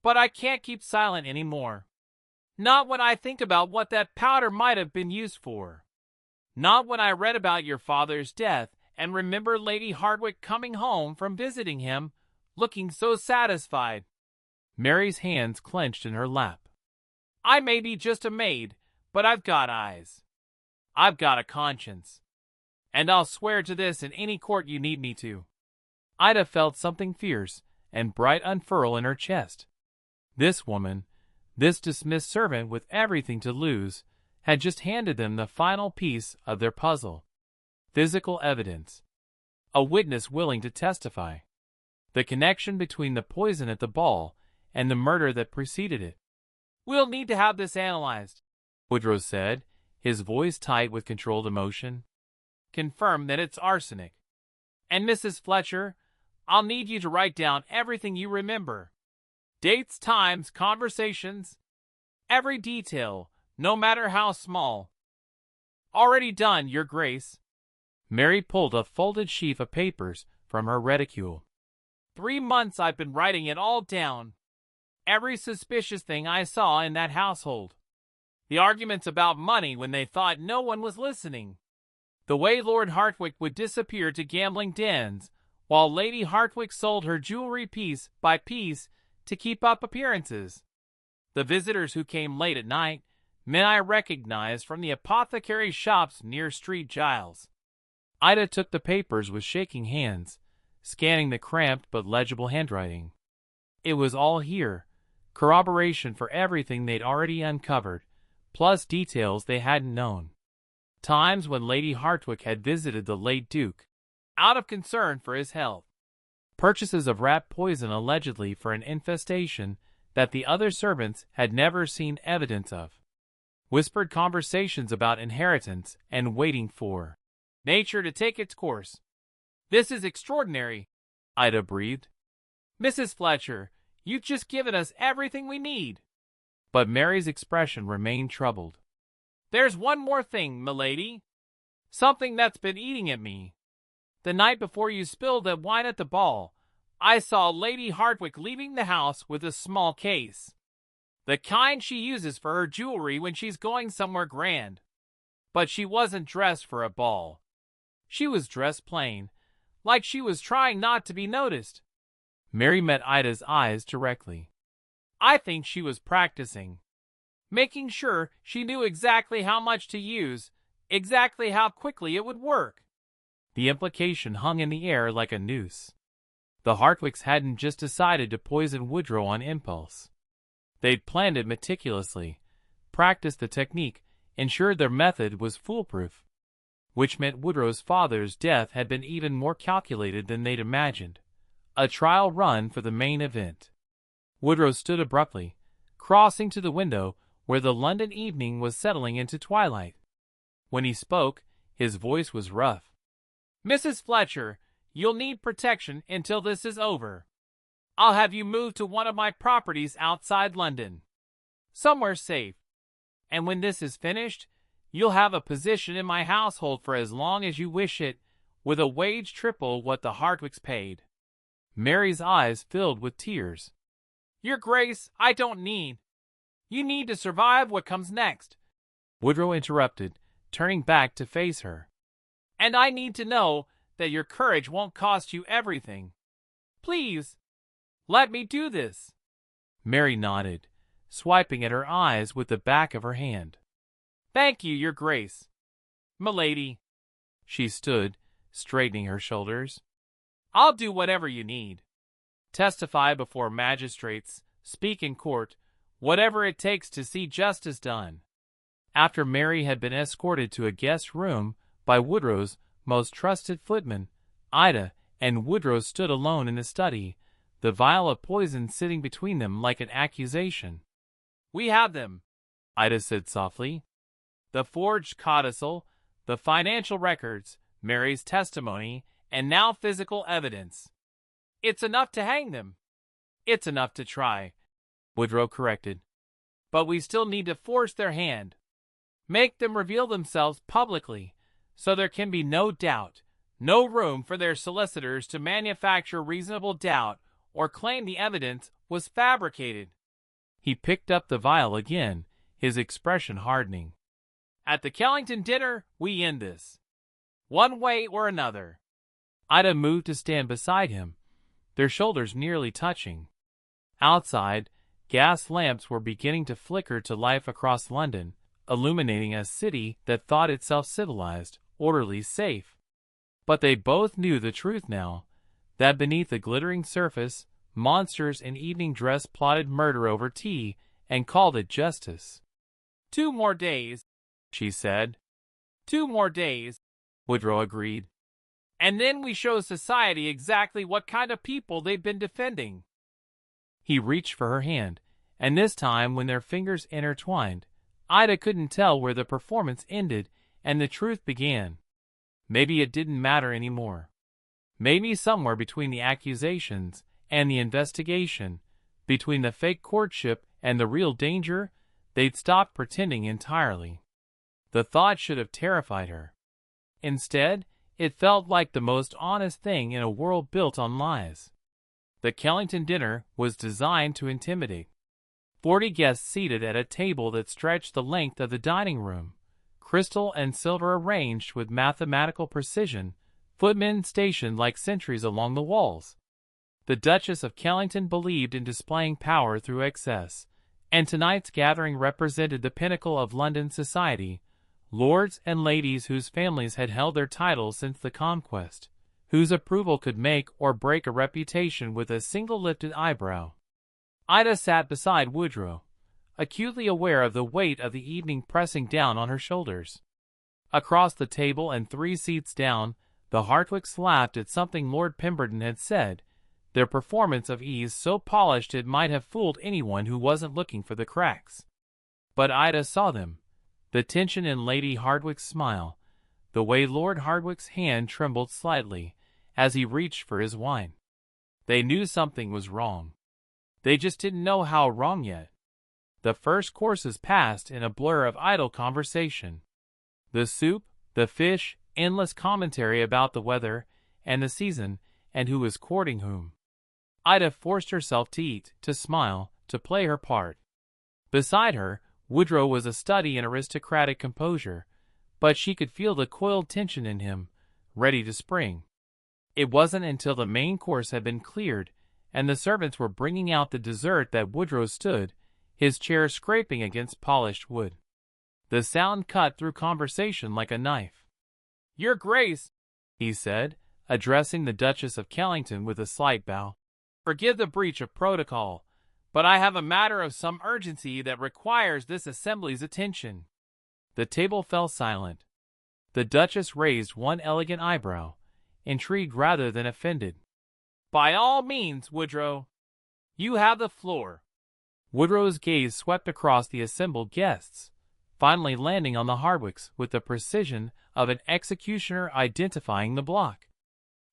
Speaker 1: But I can't keep silent any more. Not when I think about what that powder might have been used for. Not when I read about your father's death and remember Lady Hardwicke coming home from visiting him, looking so satisfied." Mary's hands clenched in her lap. "I may be just a maid, but I've got eyes. I've got a conscience. And I'll swear to this in any court you need me to." Ida felt something fierce and bright unfurl in her chest. This woman, this dismissed servant with everything to lose, had just handed them the final piece of their puzzle. Physical evidence. A witness willing to testify. The connection between the poison at the ball and the murder that preceded it. "We'll need to have this analyzed," Woodrow said, his voice tight with controlled emotion. "Confirm that it's arsenic. And Mrs. Fletcher, I'll need you to write down everything you remember. Dates, times, conversations. Every detail, no matter how small." "Already done, Your Grace." Mary pulled a folded sheaf of papers from her reticule. 3 months I've been writing it all down. Every suspicious thing I saw in that household. The arguments about money when they thought no one was listening. The way Lord Hardwicke would disappear to gambling dens, while Lady Hardwicke sold her jewelry piece by piece to keep up appearances. The visitors who came late at night, men I recognized from the apothecary shops near Street Giles. Ida took the papers with shaking hands, scanning the cramped but legible handwriting. It was all here, corroboration for everything they'd already uncovered, plus details they hadn't known. Times when Lady Hardwicke had visited the late Duke, out of concern for his health. Purchases of rat poison allegedly for an infestation that the other servants had never seen evidence of. Whispered conversations about inheritance and waiting for nature to take its course. "This is extraordinary," Ida breathed. "Mrs. Fletcher, you've just given us everything we need." But Mary's expression remained troubled. "There's one more thing, milady. Something that's been eating at me. The night before you spilled that wine at the ball, I saw Lady Hardwicke leaving the house with a small case. The kind she uses for her jewelry when she's going somewhere grand. But she wasn't dressed for a ball. She was dressed plain, like she was trying not to be noticed." Mary met Ida's eyes directly. "I think she was practicing. Making sure she knew exactly how much to use, exactly how quickly it would work." The implication hung in the air like a noose. The Hardwickes hadn't just decided to poison Woodrow on impulse. They'd planned it meticulously, practiced the technique, ensured their method was foolproof. Which meant Woodrow's father's death had been even more calculated than they'd imagined. A trial run for the main event. Woodrow stood abruptly, crossing to the window where the London evening was settling into twilight. When he spoke, his voice was rough. "Mrs. Fletcher, you'll need protection until this is over. I'll have you moved to one of my properties outside London. Somewhere safe. And when this is finished, you'll have a position in my household for as long as you wish it, with a wage triple what the Hardwickes paid." Mary's eyes filled with tears. "Your Grace, I don't need. You need to survive what comes next," Woodrow interrupted, turning back to face her. "And I need to know that your courage won't cost you everything. Please, let me do this." Mary nodded, swiping at her eyes with the back of her hand. "Thank you, Your Grace. Milady." She stood, straightening her shoulders. "I'll do whatever you need. Testify before magistrates, speak in court, whatever it takes to see justice done." After Mary had been escorted to a guest room by Woodrow's most trusted footman, Ida and Woodrow stood alone in the study, the vial of poison sitting between them like an accusation. "We have them," Ida said softly. "The forged codicil, the financial records, Mary's testimony, and now physical evidence. It's enough to hang them." "It's enough to try," Woodrow corrected. "But we still need to force their hand. Make them reveal themselves publicly, so there can be no doubt, no room for their solicitors to manufacture reasonable doubt or claim the evidence was fabricated." He picked up the vial again, his expression hardening. At the Kellington dinner, we end this. One way or another. Ida moved to stand beside him, their shoulders nearly touching. Outside, gas lamps were beginning to flicker to life across London, illuminating a city that thought itself civilized, orderly, safe. But they both knew the truth now, that beneath the glittering surface, monsters in evening dress plotted murder over tea and called it justice. 2 more days, she said. 2 more days, Woodrow agreed. And then we show society exactly what kind of people they've been defending. He reached for her hand, and this time when their fingers intertwined, Ida couldn't tell where the performance ended and the truth began. Maybe it didn't matter anymore. Maybe somewhere between the accusations and the investigation, between the fake courtship and the real danger, they'd stopped pretending entirely. The thought should have terrified her. Instead, it felt like the most honest thing in a world built on lies. The Kellington dinner was designed to intimidate. 40 guests seated at a table that stretched the length of the dining room, crystal and silver arranged with mathematical precision, footmen stationed like sentries along the walls. The Duchess of Kellington believed in displaying power through excess, and tonight's gathering represented the pinnacle of London society, lords and ladies whose families had held their titles since the conquest, whose approval could make or break a reputation with a single lifted eyebrow. Ida sat beside Woodrow, acutely aware of the weight of the evening pressing down on her shoulders. Across the table and 3 seats down, the Hartwicks laughed at something Lord Pemberton had said, their performance of ease so polished it might have fooled anyone who wasn't looking for the cracks. But Ida saw them, the tension in Lady Hardwicke's smile, the way Lord Hardwicke's hand trembled slightly as he reached for his wine. They knew something was wrong. They just didn't know how wrong yet. The first courses passed in a blur of idle conversation. The soup, the fish, endless commentary about the weather and the season and who was courting whom. Ida forced herself to eat, to smile, to play her part. Beside her, Woodrow was a study in aristocratic composure, but she could feel the coiled tension in him, ready to spring. It wasn't until the main course had been cleared and the servants were bringing out the dessert that Woodrow stood, his chair scraping against polished wood. The sound cut through conversation like a knife. "Your Grace," he said, addressing the Duchess of Kellington with a slight bow, "forgive the breach of protocol, but I have a matter of some urgency that requires this assembly's attention." The table fell silent. The Duchess raised one elegant eyebrow, intrigued rather than offended. "By all means, Woodrow. You have the floor." Woodrow's gaze swept across the assembled guests, finally landing on the Hardwicks with the precision of an executioner identifying the block.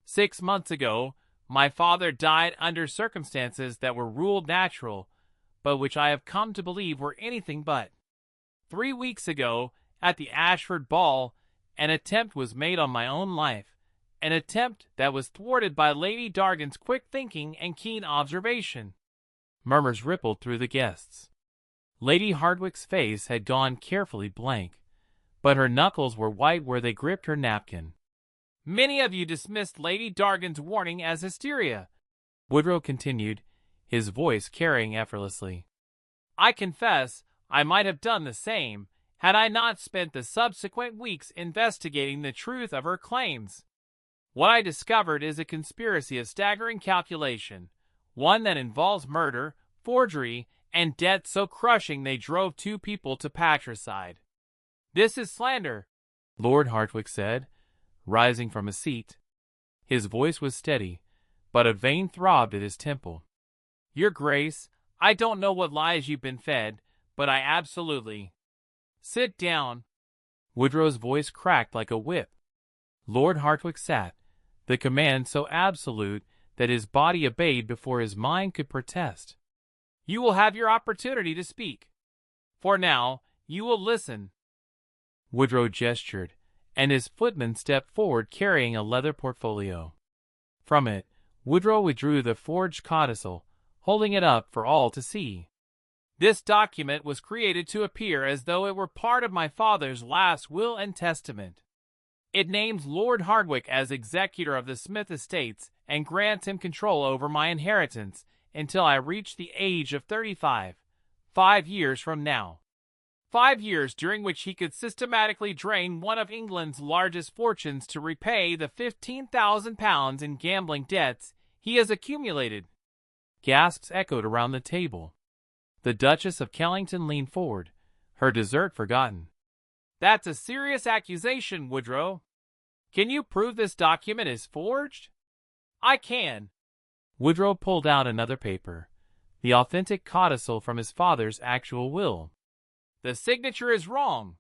Speaker 1: 6 months ago, my father died under circumstances that were ruled natural, but which I have come to believe were anything but. 3 weeks ago, at the Ashford ball, an attempt was made on my own life, an attempt that was thwarted by Lady Dargan's quick thinking and keen observation. Murmurs rippled through the guests. Lady Hardwicke's face had gone carefully blank, but her knuckles were white where they gripped her napkin. "Many of you dismissed Lady Dargan's warning as hysteria," Woodrow continued, his voice carrying effortlessly. "I confess I might have done the same had I not spent the subsequent weeks investigating the truth of her claims. What I discovered is a conspiracy of staggering calculation, one that involves murder, forgery, and debt so crushing they drove 2 people to patricide." "This is slander," Lord Hartwick said, rising from a seat. His voice was steady, but a vein throbbed at his temple. "Your Grace, I don't know what lies you've been fed, but I absolutely—" "Sit down." Woodrow's voice cracked like a whip. Lord Hartwick sat, the command so absolute that his body obeyed before his mind could protest. "You will have your opportunity to speak. For now, you will listen." Woodrow gestured, and his footman stepped forward carrying a leather portfolio. From it, Woodrow withdrew the forged codicil, holding it up for all to see. This document was created to appear as though it were part of my father's last will and testament. It names Lord Hardwicke as executor of the Smith estates and grants him control over my inheritance until I reach the age of 35, 5 years from now. 5 years during which he could systematically drain one of England's largest fortunes to repay the £15,000 in gambling debts he has accumulated. Gasps echoed around the table. The Duchess of Kellington leaned forward, her dessert forgotten. That's a serious accusation, Woodrow. Can you prove this document is forged? I can. Woodrow pulled out another paper, the authentic codicil from his father's actual will. The signature is wrong.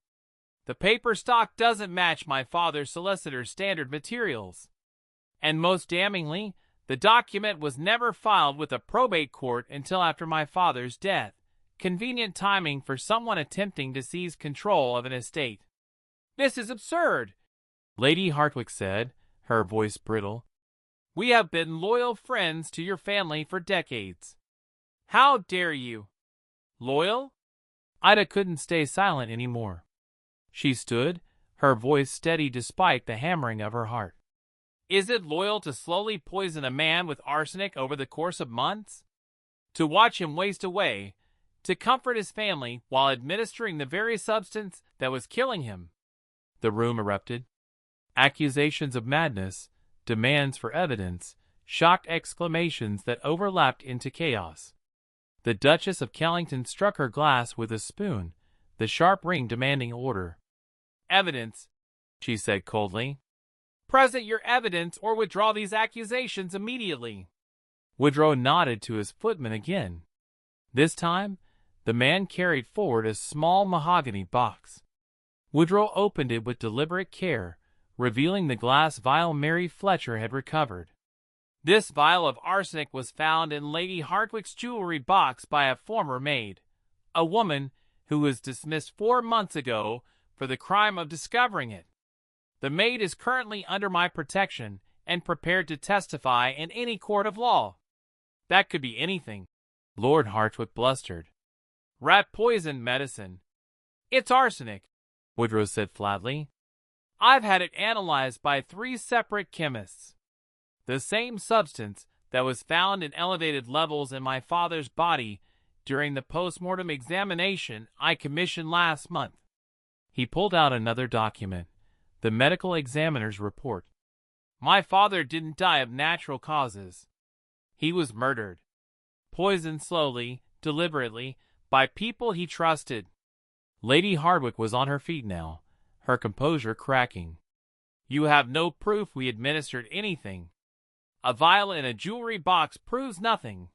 Speaker 1: The paper stock doesn't match my father's solicitor's standard materials. And most damningly, the document was never filed with a probate court until after my father's death. Convenient timing for someone attempting to seize control of an estate. This is absurd, Lady Hardwicke said, her voice brittle. We have been loyal friends to your family for decades. How dare you? Loyal? Ida couldn't stay silent anymore. She stood, her voice steady despite the hammering of her heart. Is it loyal to slowly poison a man with arsenic over the course of months? To watch him waste away, to comfort his family while administering the very substance that was killing him? The room erupted. Accusations of madness, demands for evidence, shocked exclamations that overlapped into chaos. The Duchess of Kellington struck her glass with a spoon, the sharp ring demanding order. Evidence, she said coldly. Present your evidence or withdraw these accusations immediately. Woodrow nodded to his footman again. This time, the man carried forward a small mahogany box. Woodrow opened it with deliberate care, revealing the glass vial Mary Fletcher had recovered. This vial of arsenic was found in Lady Hardwicke's jewelry box by a former maid, a woman who was dismissed 4 months ago for the crime of discovering it. The maid is currently under my protection and prepared to testify in any court of law. That could be anything, Lord Hardwicke blustered. Rat poison medicine. It's arsenic, Woodrow said flatly. I've had it analyzed by 3 separate chemists. The same substance that was found in elevated levels in my father's body during the post-mortem examination I commissioned last month. He pulled out another document, the medical examiner's report. My father didn't die of natural causes. He was murdered. Poisoned slowly, deliberately, by people he trusted. Lady Hardwicke was on her feet now, her composure cracking. You have no proof we administered anything. A vial in a jewelry box proves nothing.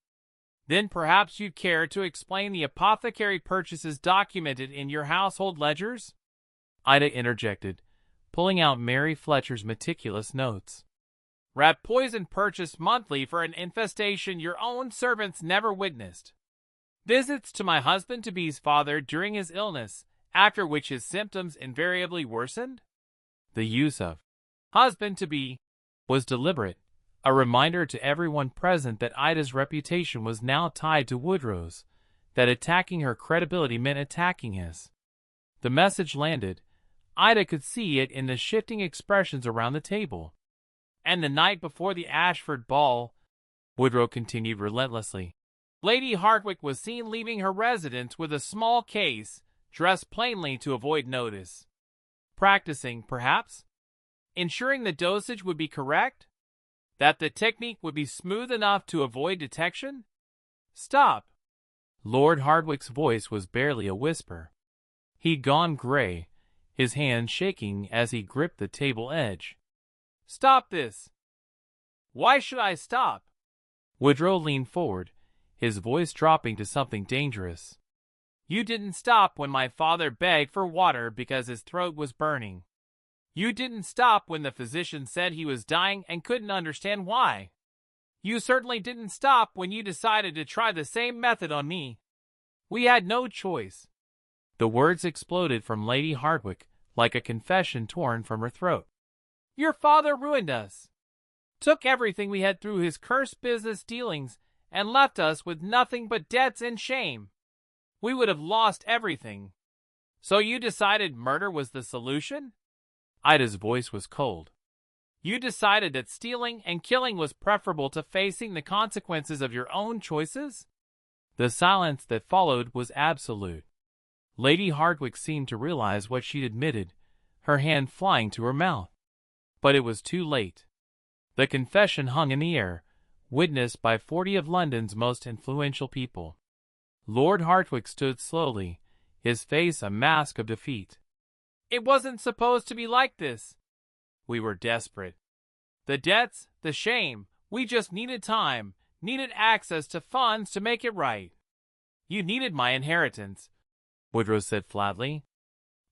Speaker 1: Then perhaps you'd care to explain the apothecary purchases documented in your household ledgers? Ida interjected, pulling out Mary Fletcher's meticulous notes. Rat poison purchased monthly for an infestation your own servants never witnessed. Visits to my husband-to-be's father during his illness, after which his symptoms invariably worsened? The use of husband-to-be was deliberate, a reminder to everyone present that Ida's reputation was now tied to Woodrow's, that attacking her credibility meant attacking his. The message landed. Ida could see it in the shifting expressions around the table. And the night before the Ashford ball, Woodrow continued relentlessly, Lady Hardwicke was seen leaving her residence with a small case, dressed plainly to avoid notice. Practicing, perhaps? Ensuring the dosage would be correct? That the technique would be smooth enough to avoid detection? Stop! Lord Hardwicke's voice was barely a whisper. He'd gone gray, his hand shaking as he gripped the table edge. Stop this! Why should I stop? Woodrow leaned forward, his voice dropping to something dangerous. You didn't stop when my father begged for water because his throat was burning. You didn't stop when the physician said he was dying and couldn't understand why. You certainly didn't stop when you decided to try the same method on me. We had no choice. The words exploded from Lady Hardwicke like a confession torn from her throat. Your father ruined us. Took everything we had through his cursed business dealings and left us with nothing but debts and shame. we would have lost everything. So you decided murder was the solution? Ida's voice was cold. You decided that stealing and killing was preferable to facing the consequences of your own choices? The silence that followed was absolute. Lady Hardwicke seemed to realize what she'd admitted, her hand flying to her mouth. But it was too late. The confession hung in the air, witnessed by 40 of London's most influential people. Lord Hardwicke stood slowly, his face a mask of defeat. It wasn't supposed to be like this. We were desperate. The debts, the shame, we just needed time, needed access to funds to make it right. You needed my inheritance, Woodrow said flatly.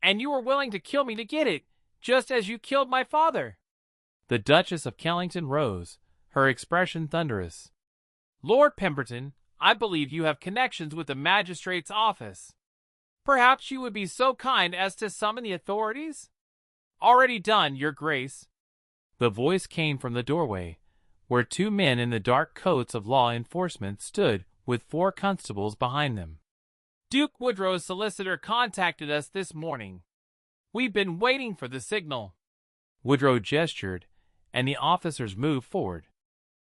Speaker 1: And you were willing to kill me to get it, just as you killed my father. The Duchess of Kellington rose, her expression thunderous. Lord Pemberton, I believe you have connections with the magistrate's office. Perhaps you would be so kind as to summon the authorities? Already done, Your Grace. The voice came from the doorway, where 2 men in the dark coats of law enforcement stood with 4 constables behind them. Duke Woodrow's solicitor contacted us this morning. We've been waiting for the signal. Woodrow gestured, and the officers moved forward.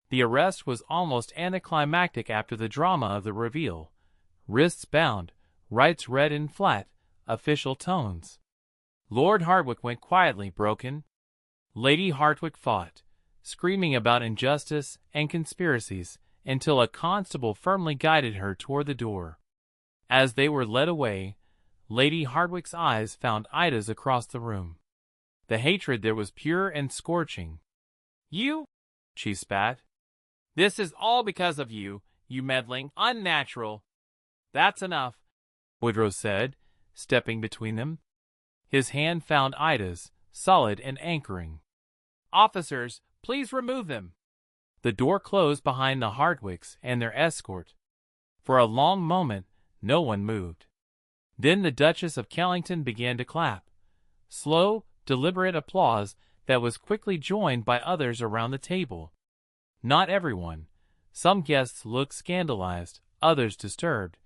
Speaker 1: The arrest was almost anticlimactic after the drama of the reveal. Wrists bound, rights read in flat, official tones. Lord Hardwicke went quietly broken. Lady Hardwicke fought, screaming about injustice and conspiracies, until a constable firmly guided her toward the door. As they were led away, Lady Hardwicke's eyes found Ida's across the room. The hatred there was pure and scorching. You? She spat. This is all because of you, you meddling, unnatural. That's enough, Woodrow said, stepping between them. His hand found Ida's, solid and anchoring. Officers, please remove them. The door closed behind the Hardwickes and their escort. For a long moment, no one moved. Then the Duchess of Kellington began to clap. Slow, deliberate applause that was quickly joined by others around the table. Not everyone. Some guests looked scandalized, others disturbed,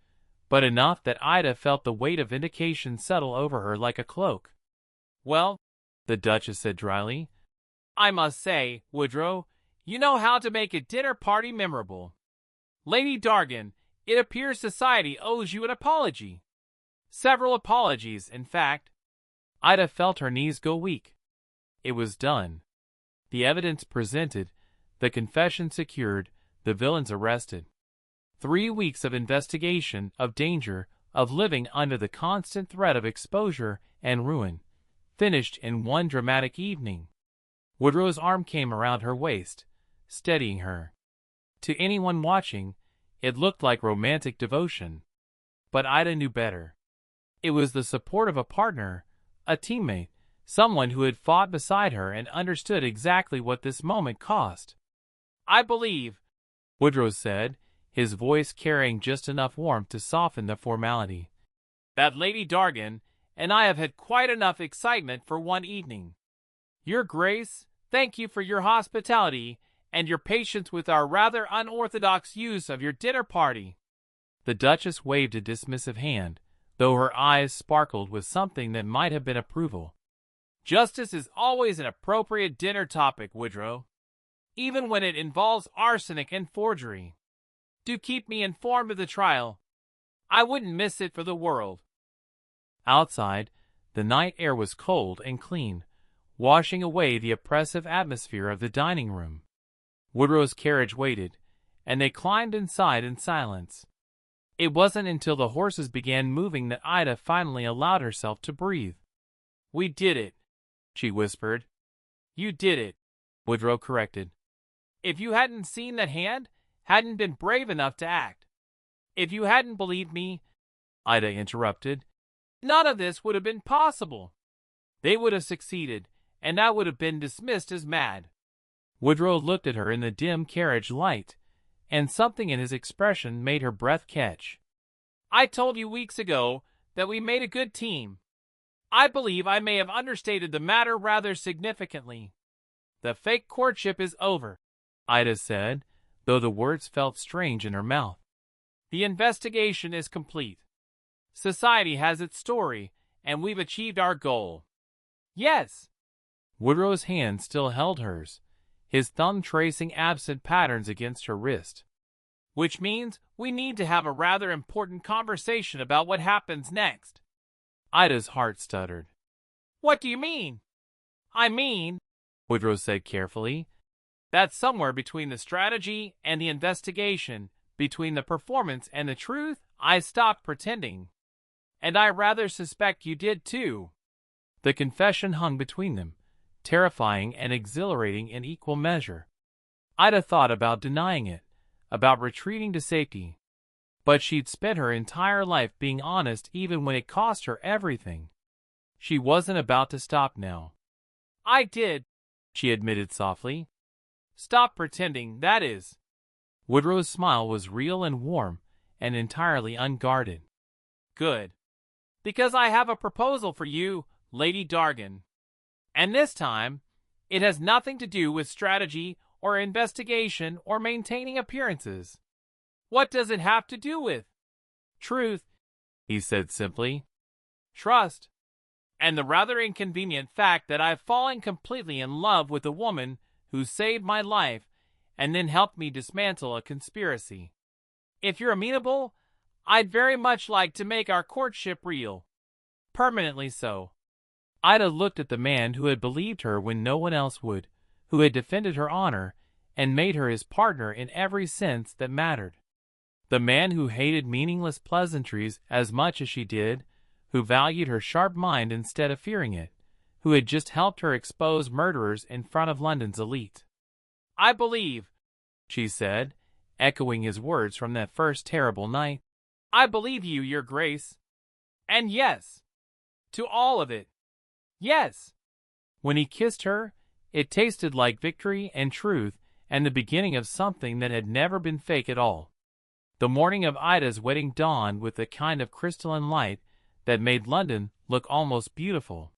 Speaker 1: but enough that Ida felt the weight of vindication settle over her like a cloak. Well, the Duchess said dryly, I must say, Woodrow, you know how to make a dinner party memorable. Lady Dargan, it appears society owes you an apology. Several apologies, in fact. Ida felt her knees go weak. It was done. The evidence presented, the confession secured, the villains arrested. 3 weeks of investigation, of danger, of living under the constant threat of exposure and ruin, finished in one dramatic evening. Woodrow's arm came around her waist, steadying her. To anyone watching, it looked like romantic devotion. But Ida knew better. It was the support of a partner, a teammate, someone who had fought beside her and understood exactly what this moment cost. I believe, Woodrow said, his voice carrying just enough warmth to soften the formality, that Lady Dargan and I have had quite enough excitement for one evening. Your Grace, thank you for your hospitality and your patience with our rather unorthodox use of your dinner party. The Duchess waved a dismissive hand, though her eyes sparkled with something that might have been approval. Justice is always an appropriate dinner topic, Woodrow, even when it involves arsenic and forgery. Do keep me informed of the trial. I wouldn't miss it for the world. Outside, the night air was cold and clean, washing away the oppressive atmosphere of the dining room. Woodrow's carriage waited, and they climbed inside in silence. It wasn't until the horses began moving that Ida finally allowed herself to breathe. We did it, she whispered. You did it, Woodrow corrected. If you hadn't seen that hand, hadn't been brave enough to act, if you hadn't believed me, Ida interrupted, none of this would have been possible. They would have succeeded, and I would have been dismissed as mad. Woodrow looked at her in the dim carriage light, and something in his expression made her breath catch. I told you weeks ago that we made a good team. I believe I may have understated the matter rather significantly. The fake courtship is over, Ida said, though the words felt strange in her mouth. The investigation is complete. Society has its story, and we've achieved our goal. Yes. Woodrow's hand still held hers, his thumb tracing absent patterns against her wrist. Which means we need to have a rather important conversation about what happens next. Ida's heart stuttered. What do you mean? I mean, Woodrow said carefully, that somewhere between the strategy and the investigation, between the performance and the truth, I stopped pretending. And I rather suspect you did too. The confession hung between them, terrifying and exhilarating in equal measure. Ida thought about denying it, about retreating to safety. But she'd spent her entire life being honest even when it cost her everything. She wasn't about to stop now. I did, she admitted softly. Stop pretending, that is. Woodrow's smile was real and warm, and entirely unguarded. Good. Because I have a proposal for you, Lady Dargan. And this time, it has nothing to do with strategy or investigation or maintaining appearances. What does it have to do with? Truth, he said simply. Trust. And the rather inconvenient fact that I've fallen completely in love with a woman who saved my life and then helped me dismantle a conspiracy. If you're amenable, I'd very much like to make our courtship real. Permanently so. Ida looked at the man who had believed her when no one else would, who had defended her honor and made her his partner in every sense that mattered. The man who hated meaningless pleasantries as much as she did, who valued her sharp mind instead of fearing it, who had just helped her expose murderers in front of London's elite. I believe, she said, echoing his words from that first terrible night. I believe you, Your Grace. And yes, to all of it. Yes. When he kissed her, it tasted like victory and truth and the beginning of something that had never been fake at all. The morning of Ida's wedding dawned with a kind of crystalline light that made London look almost beautiful.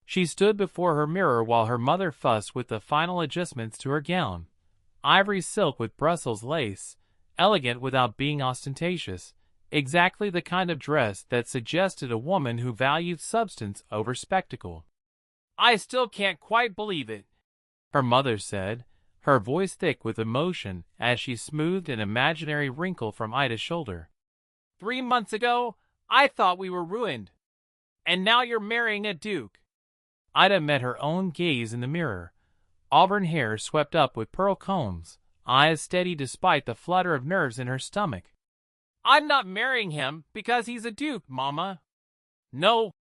Speaker 1: She stood before her mirror while her mother fussed with the final adjustments to her gown. Ivory silk with Brussels lace, elegant without being ostentatious, exactly the kind of dress that suggested a woman who valued substance over spectacle. I still can't quite believe it, her mother said, her voice thick with emotion as she smoothed an imaginary wrinkle from Ida's shoulder. 3 months ago, I thought we were ruined. And now you're marrying a duke. Ida met her own gaze in the mirror, auburn hair swept up with pearl combs, eyes steady despite the flutter of nerves in her stomach. I'm not marrying him because he's a duke, Mama. No,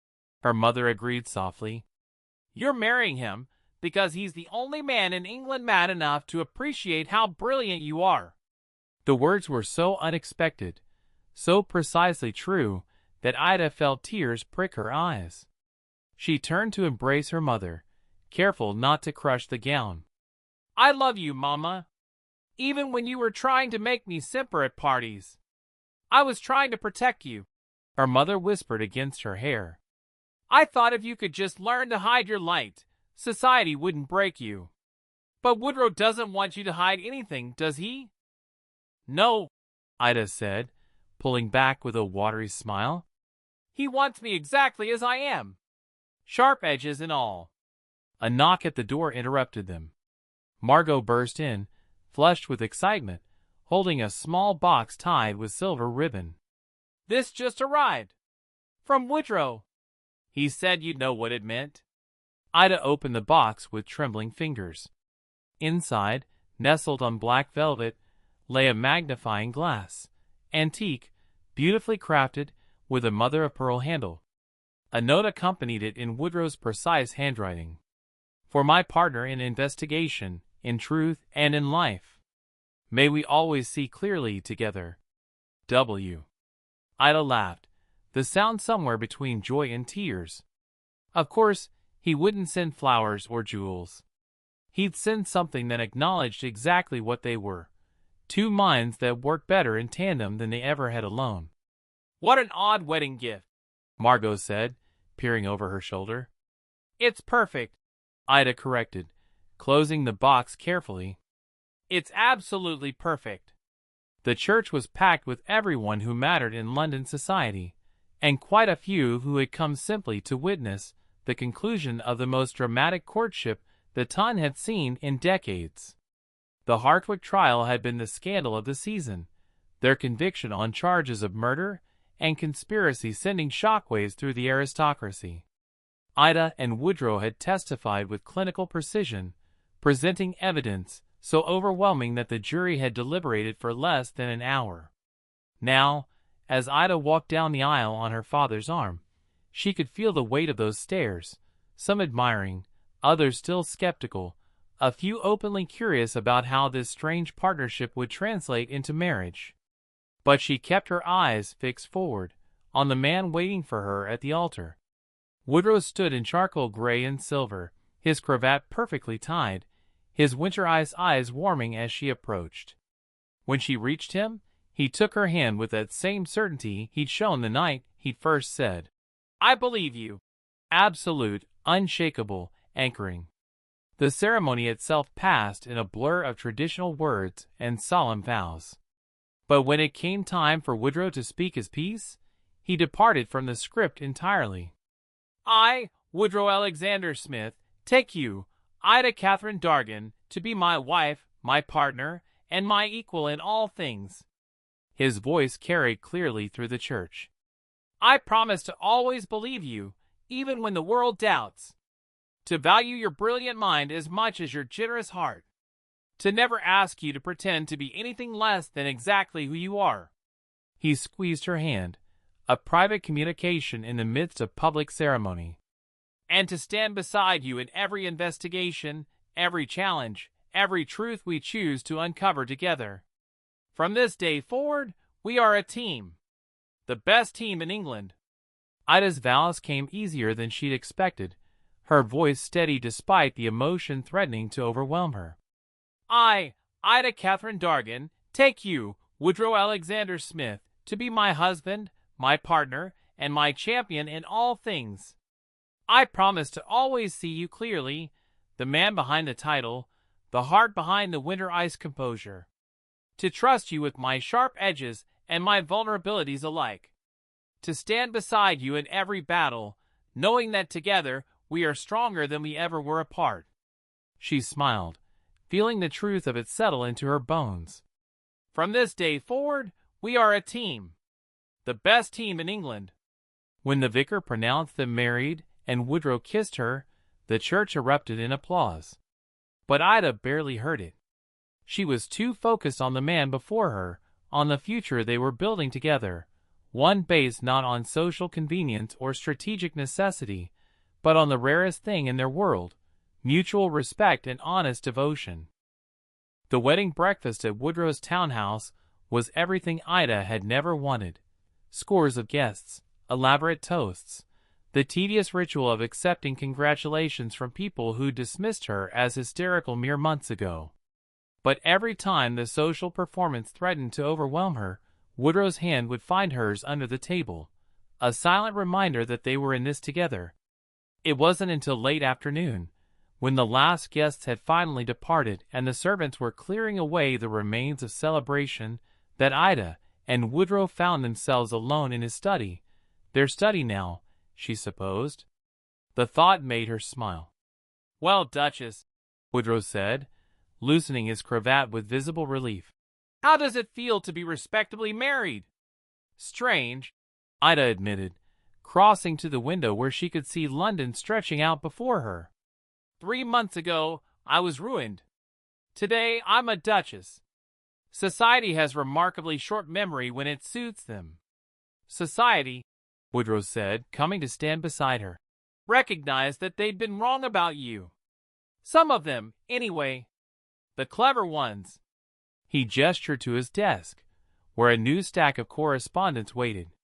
Speaker 1: her mother agreed softly. You're marrying him because he's the only man in England mad enough to appreciate how brilliant you are. The words were so unexpected, so precisely true, that Ida felt tears prick her eyes. She turned to embrace her mother, careful not to crush the gown. I love you, Mama. Even when you were trying to make me simper at parties. I was trying to protect you, her mother whispered against her hair. I thought if you could just learn to hide your light, society wouldn't break you. But Woodrow doesn't want you to hide anything, does he? No, Ida said, pulling back with a watery smile. He wants me exactly as I am. Sharp edges and all. A knock at the door interrupted them. Margot burst in, flushed with excitement, holding a small box tied with silver ribbon. This just arrived. From Woodrow. He said you'd know what it meant. Ida opened the box with trembling fingers. Inside, nestled on black velvet, lay a magnifying glass, antique, beautifully crafted, with a mother-of-pearl handle. A note accompanied it in Woodrow's precise handwriting. For my partner in investigation, in truth, and in life. May we always see clearly together. W. Ida laughed, the sound somewhere between joy and tears. Of course, he wouldn't send flowers or jewels. He'd send something that acknowledged exactly what they were. Two minds that worked better in tandem than they ever had alone. What an odd wedding gift, Margot said, peering over her shoulder. It's perfect, Ida corrected, closing the box carefully. It's absolutely perfect. The church was packed with everyone who mattered in London society. and quite a few who had come simply to witness the conclusion of the most dramatic courtship the town had seen in decades. The Hartwick trial had been the scandal of the season, their conviction on charges of murder and conspiracy sending shockwaves through the aristocracy. Ida and Woodrow had testified with clinical precision, presenting evidence so overwhelming that the jury had deliberated for less than an hour. Now, as Ida walked down the aisle on her father's arm, she could feel the weight of those stares, some admiring, others still skeptical, a few openly curious about how this strange partnership would translate into marriage. But she kept her eyes fixed forward, on the man waiting for her at the altar. Woodrow stood in charcoal gray and silver, his cravat perfectly tied, his winter-iced eyes warming as she approached. When she reached him, he took her hand with that same certainty he'd shown the night he'd first said, "I believe you." Absolute, unshakable, anchoring. The ceremony itself passed in a blur of traditional words and solemn vows. But when it came time for Woodrow to speak his piece, he departed from the script entirely. "I, Woodrow Alexander Smith, take you, Ida Catherine Dargan, to be my wife, my partner, and my equal in all things." His voice carried clearly through the church. "I promise to always believe you, even when the world doubts. To value your brilliant mind as much as your generous heart. To never ask you to pretend to be anything less than exactly who you are." He squeezed her hand, a private communication in the midst of public ceremony. "And to stand beside you in every investigation, every challenge, every truth we choose to uncover together. From this day forward, we are a team. The best team in England." Ida's vows came easier than she'd expected, her voice steady despite the emotion threatening to overwhelm her. "I, Ida Catherine Dargan, take you, Woodrow Alexander Smith, to be my husband, my partner, and my champion in all things. I promise to always see you clearly, the man behind the title, the heart behind the winter-iced composure. To trust you with my sharp edges and my vulnerabilities alike. To stand beside you in every battle, knowing that together we are stronger than we ever were apart." She smiled, feeling the truth of it settle into her bones. "From this day forward, we are a team. The best team in England." When the vicar pronounced them married and Woodrow kissed her, the church erupted in applause. But Ida barely heard it. She was too focused on the man before her, on the future they were building together, one based not on social convenience or strategic necessity, but on the rarest thing in their world, mutual respect and honest devotion. The wedding breakfast at Woodrow's townhouse was everything Ida had never wanted. Scores of guests, elaborate toasts, the tedious ritual of accepting congratulations from people who dismissed her as hysterical mere months ago. But every time the social performance threatened to overwhelm her, Woodrow's hand would find hers under the table, a silent reminder that they were in this together. It wasn't until late afternoon, when the last guests had finally departed and the servants were clearing away the remains of celebration, that Ida and Woodrow found themselves alone in his study, their study now, she supposed. The thought made her smile. "Well, Duchess," Woodrow said, loosening his cravat with visible relief, "how does it feel to be respectably married?" "Strange," Ida admitted, crossing to the window where she could see London stretching out before her. 3 months ago, I was ruined. Today, I'm a duchess. Society has remarkably short memory when it suits them. Society," Woodrow said, coming to stand beside her, "recognized that they'd been wrong about you. Some of them, anyway. The clever ones." He gestured to his desk, where a new stack of correspondence waited.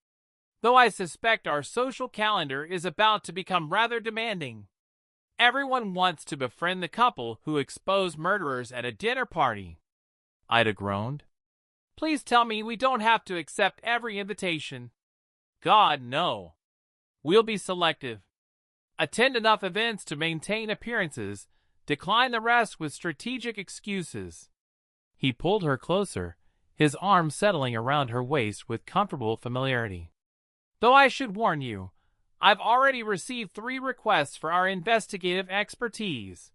Speaker 1: "Though I suspect our social calendar is about to become rather demanding. Everyone wants to befriend the couple who exposed murderers at a dinner party." Ida groaned. "Please tell me we don't have to accept every invitation." "God, no. We'll be selective. Attend enough events to maintain appearances, decline the rest with strategic excuses." He pulled her closer, his arm settling around her waist with comfortable familiarity. Though I should warn you, I've already received 3 requests for our investigative expertise.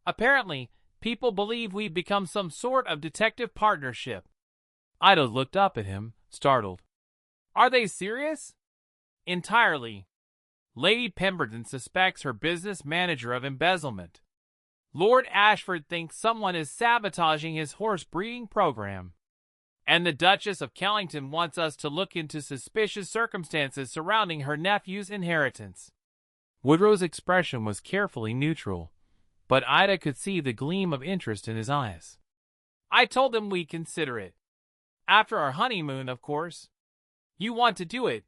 Speaker 1: Apparently, people believe we've become some sort of detective partnership. Ida looked up at him, startled. Are they serious? Entirely. Lady Pemberton suspects her business manager of embezzlement. Lord Ashford thinks someone is sabotaging his horse breeding program. And the Duchess of Kellington wants us to look into suspicious circumstances surrounding her nephew's inheritance. Woodrow's expression was carefully neutral, but Ida could see the gleam of interest in his eyes. I told him we'd consider it. After our honeymoon, of course. You want to do it,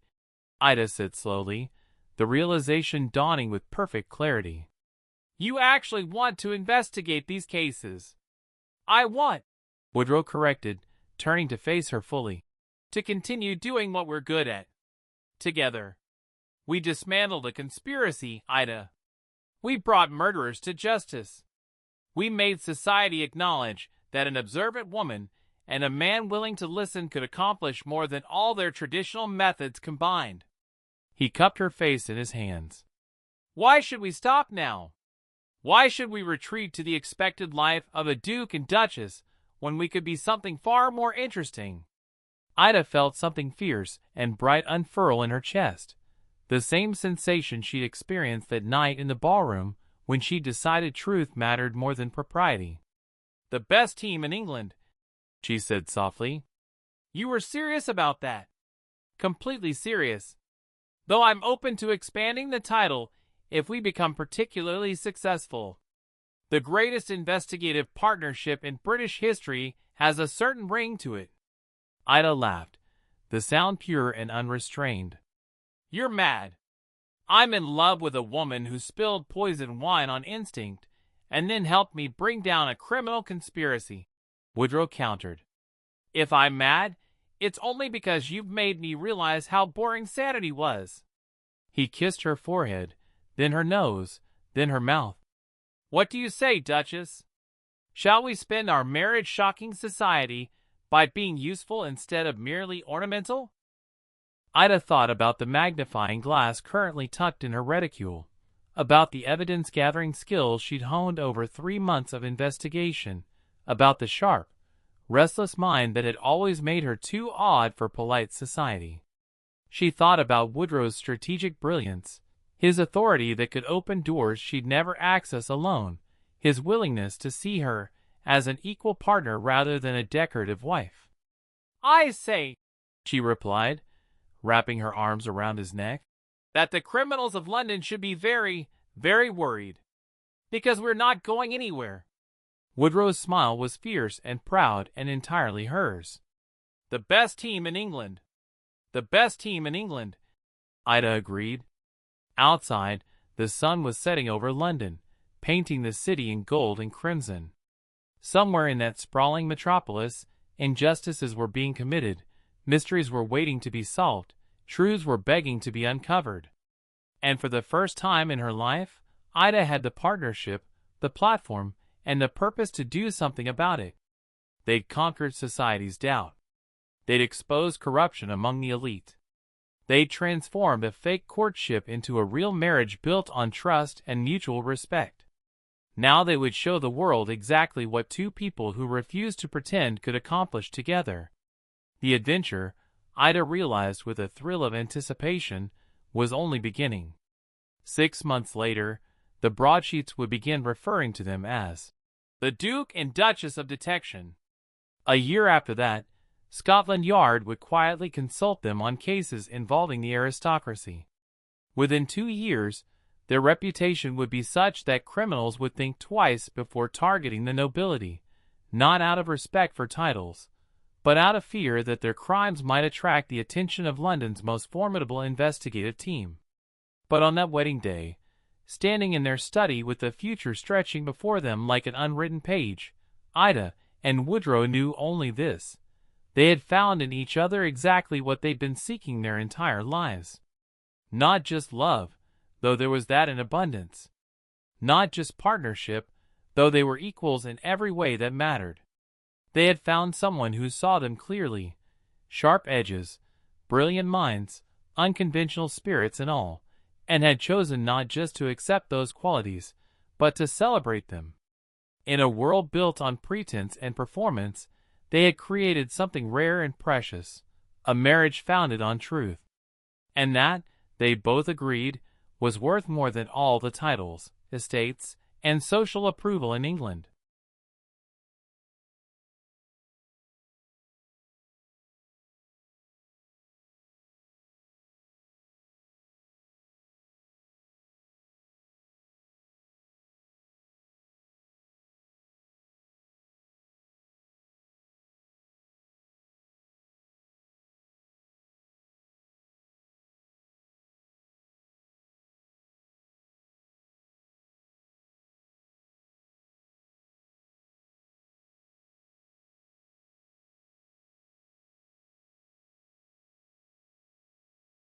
Speaker 1: Ida said slowly, the realization dawning with perfect clarity. You actually want to investigate these cases. I want, Woodrow corrected, turning to face her fully, to continue doing what we're good at. Together. We dismantled a conspiracy, Ida. We brought murderers to justice. We made society acknowledge that an observant woman and a man willing to listen could accomplish more than all their traditional methods combined. He cupped her face in his hands. Why should we stop now? Why should we retreat to the expected life of a duke and duchess when we could be something far more interesting? Ida felt something fierce and bright unfurl in her chest, the same sensation she'd experienced that night in the ballroom when she decided truth mattered more than propriety. The best team in England, she said softly. You were serious about that? Completely serious. Though I'm open to expanding the title if we become particularly successful. The greatest investigative partnership in British history has a certain ring to it. Ida laughed, the sound pure and unrestrained. You're mad. I'm in love with a woman who spilled poison wine on instinct and then helped me bring down a criminal conspiracy, Woodrow countered. If I'm mad, it's only because you've made me realize how boring sanity was. He kissed her forehead, then her nose, then her mouth. What do you say, Duchess? Shall we spend our marriage shocking society by being useful instead of merely ornamental? Ida thought about the magnifying glass currently tucked in her reticule, about the evidence-gathering skills she'd honed over 3 months of investigation, about the sharp, restless mind that had always made her too odd for polite society. She thought about Woodrow's strategic brilliance, his authority that could open doors she'd never access alone, his willingness to see her as an equal partner rather than a decorative wife. I say, she replied, wrapping her arms around his neck, that the criminals of London should be very, very worried. Because we're not going anywhere. Woodrow's smile was fierce and proud and entirely hers. The best team in England. The best team in England, Ida agreed. Outside, the sun was setting over London, painting the city in gold and crimson. Somewhere in that sprawling metropolis, injustices were being committed, mysteries were waiting to be solved, truths were begging to be uncovered. And for the first time in her life, Ida had the partnership, the platform, and the purpose to do something about it. They'd conquered society's doubt. They'd exposed corruption among the elite. They'd transformed a fake courtship into a real marriage built on trust and mutual respect. Now they would show the world exactly what 2 people who refused to pretend could accomplish together. The adventure, Ida realized with a thrill of anticipation, was only beginning. 6 months later, the broadsheets would begin referring to them as the Duke and Duchess of Detection. A year after that, Scotland Yard would quietly consult them on cases involving the aristocracy. Within 2 years, their reputation would be such that criminals would think twice before targeting the nobility, not out of respect for titles, but out of fear that their crimes might attract the attention of London's most formidable investigative team. But on that wedding day, standing in their study with the future stretching before them like an unwritten page, Ida and Woodrow knew only this. They had found in each other exactly what they'd been seeking their entire lives. Not just love, though there was that in abundance. Not just partnership, though they were equals in every way that mattered. They had found someone who saw them clearly. Sharp edges, brilliant minds, unconventional spirits and all, and had chosen not just to accept those qualities, but to celebrate them. In a world built on pretense and performance, they had created something rare and precious, a marriage founded on truth. And that, they both agreed, was worth more than all the titles, estates, and social approval in England.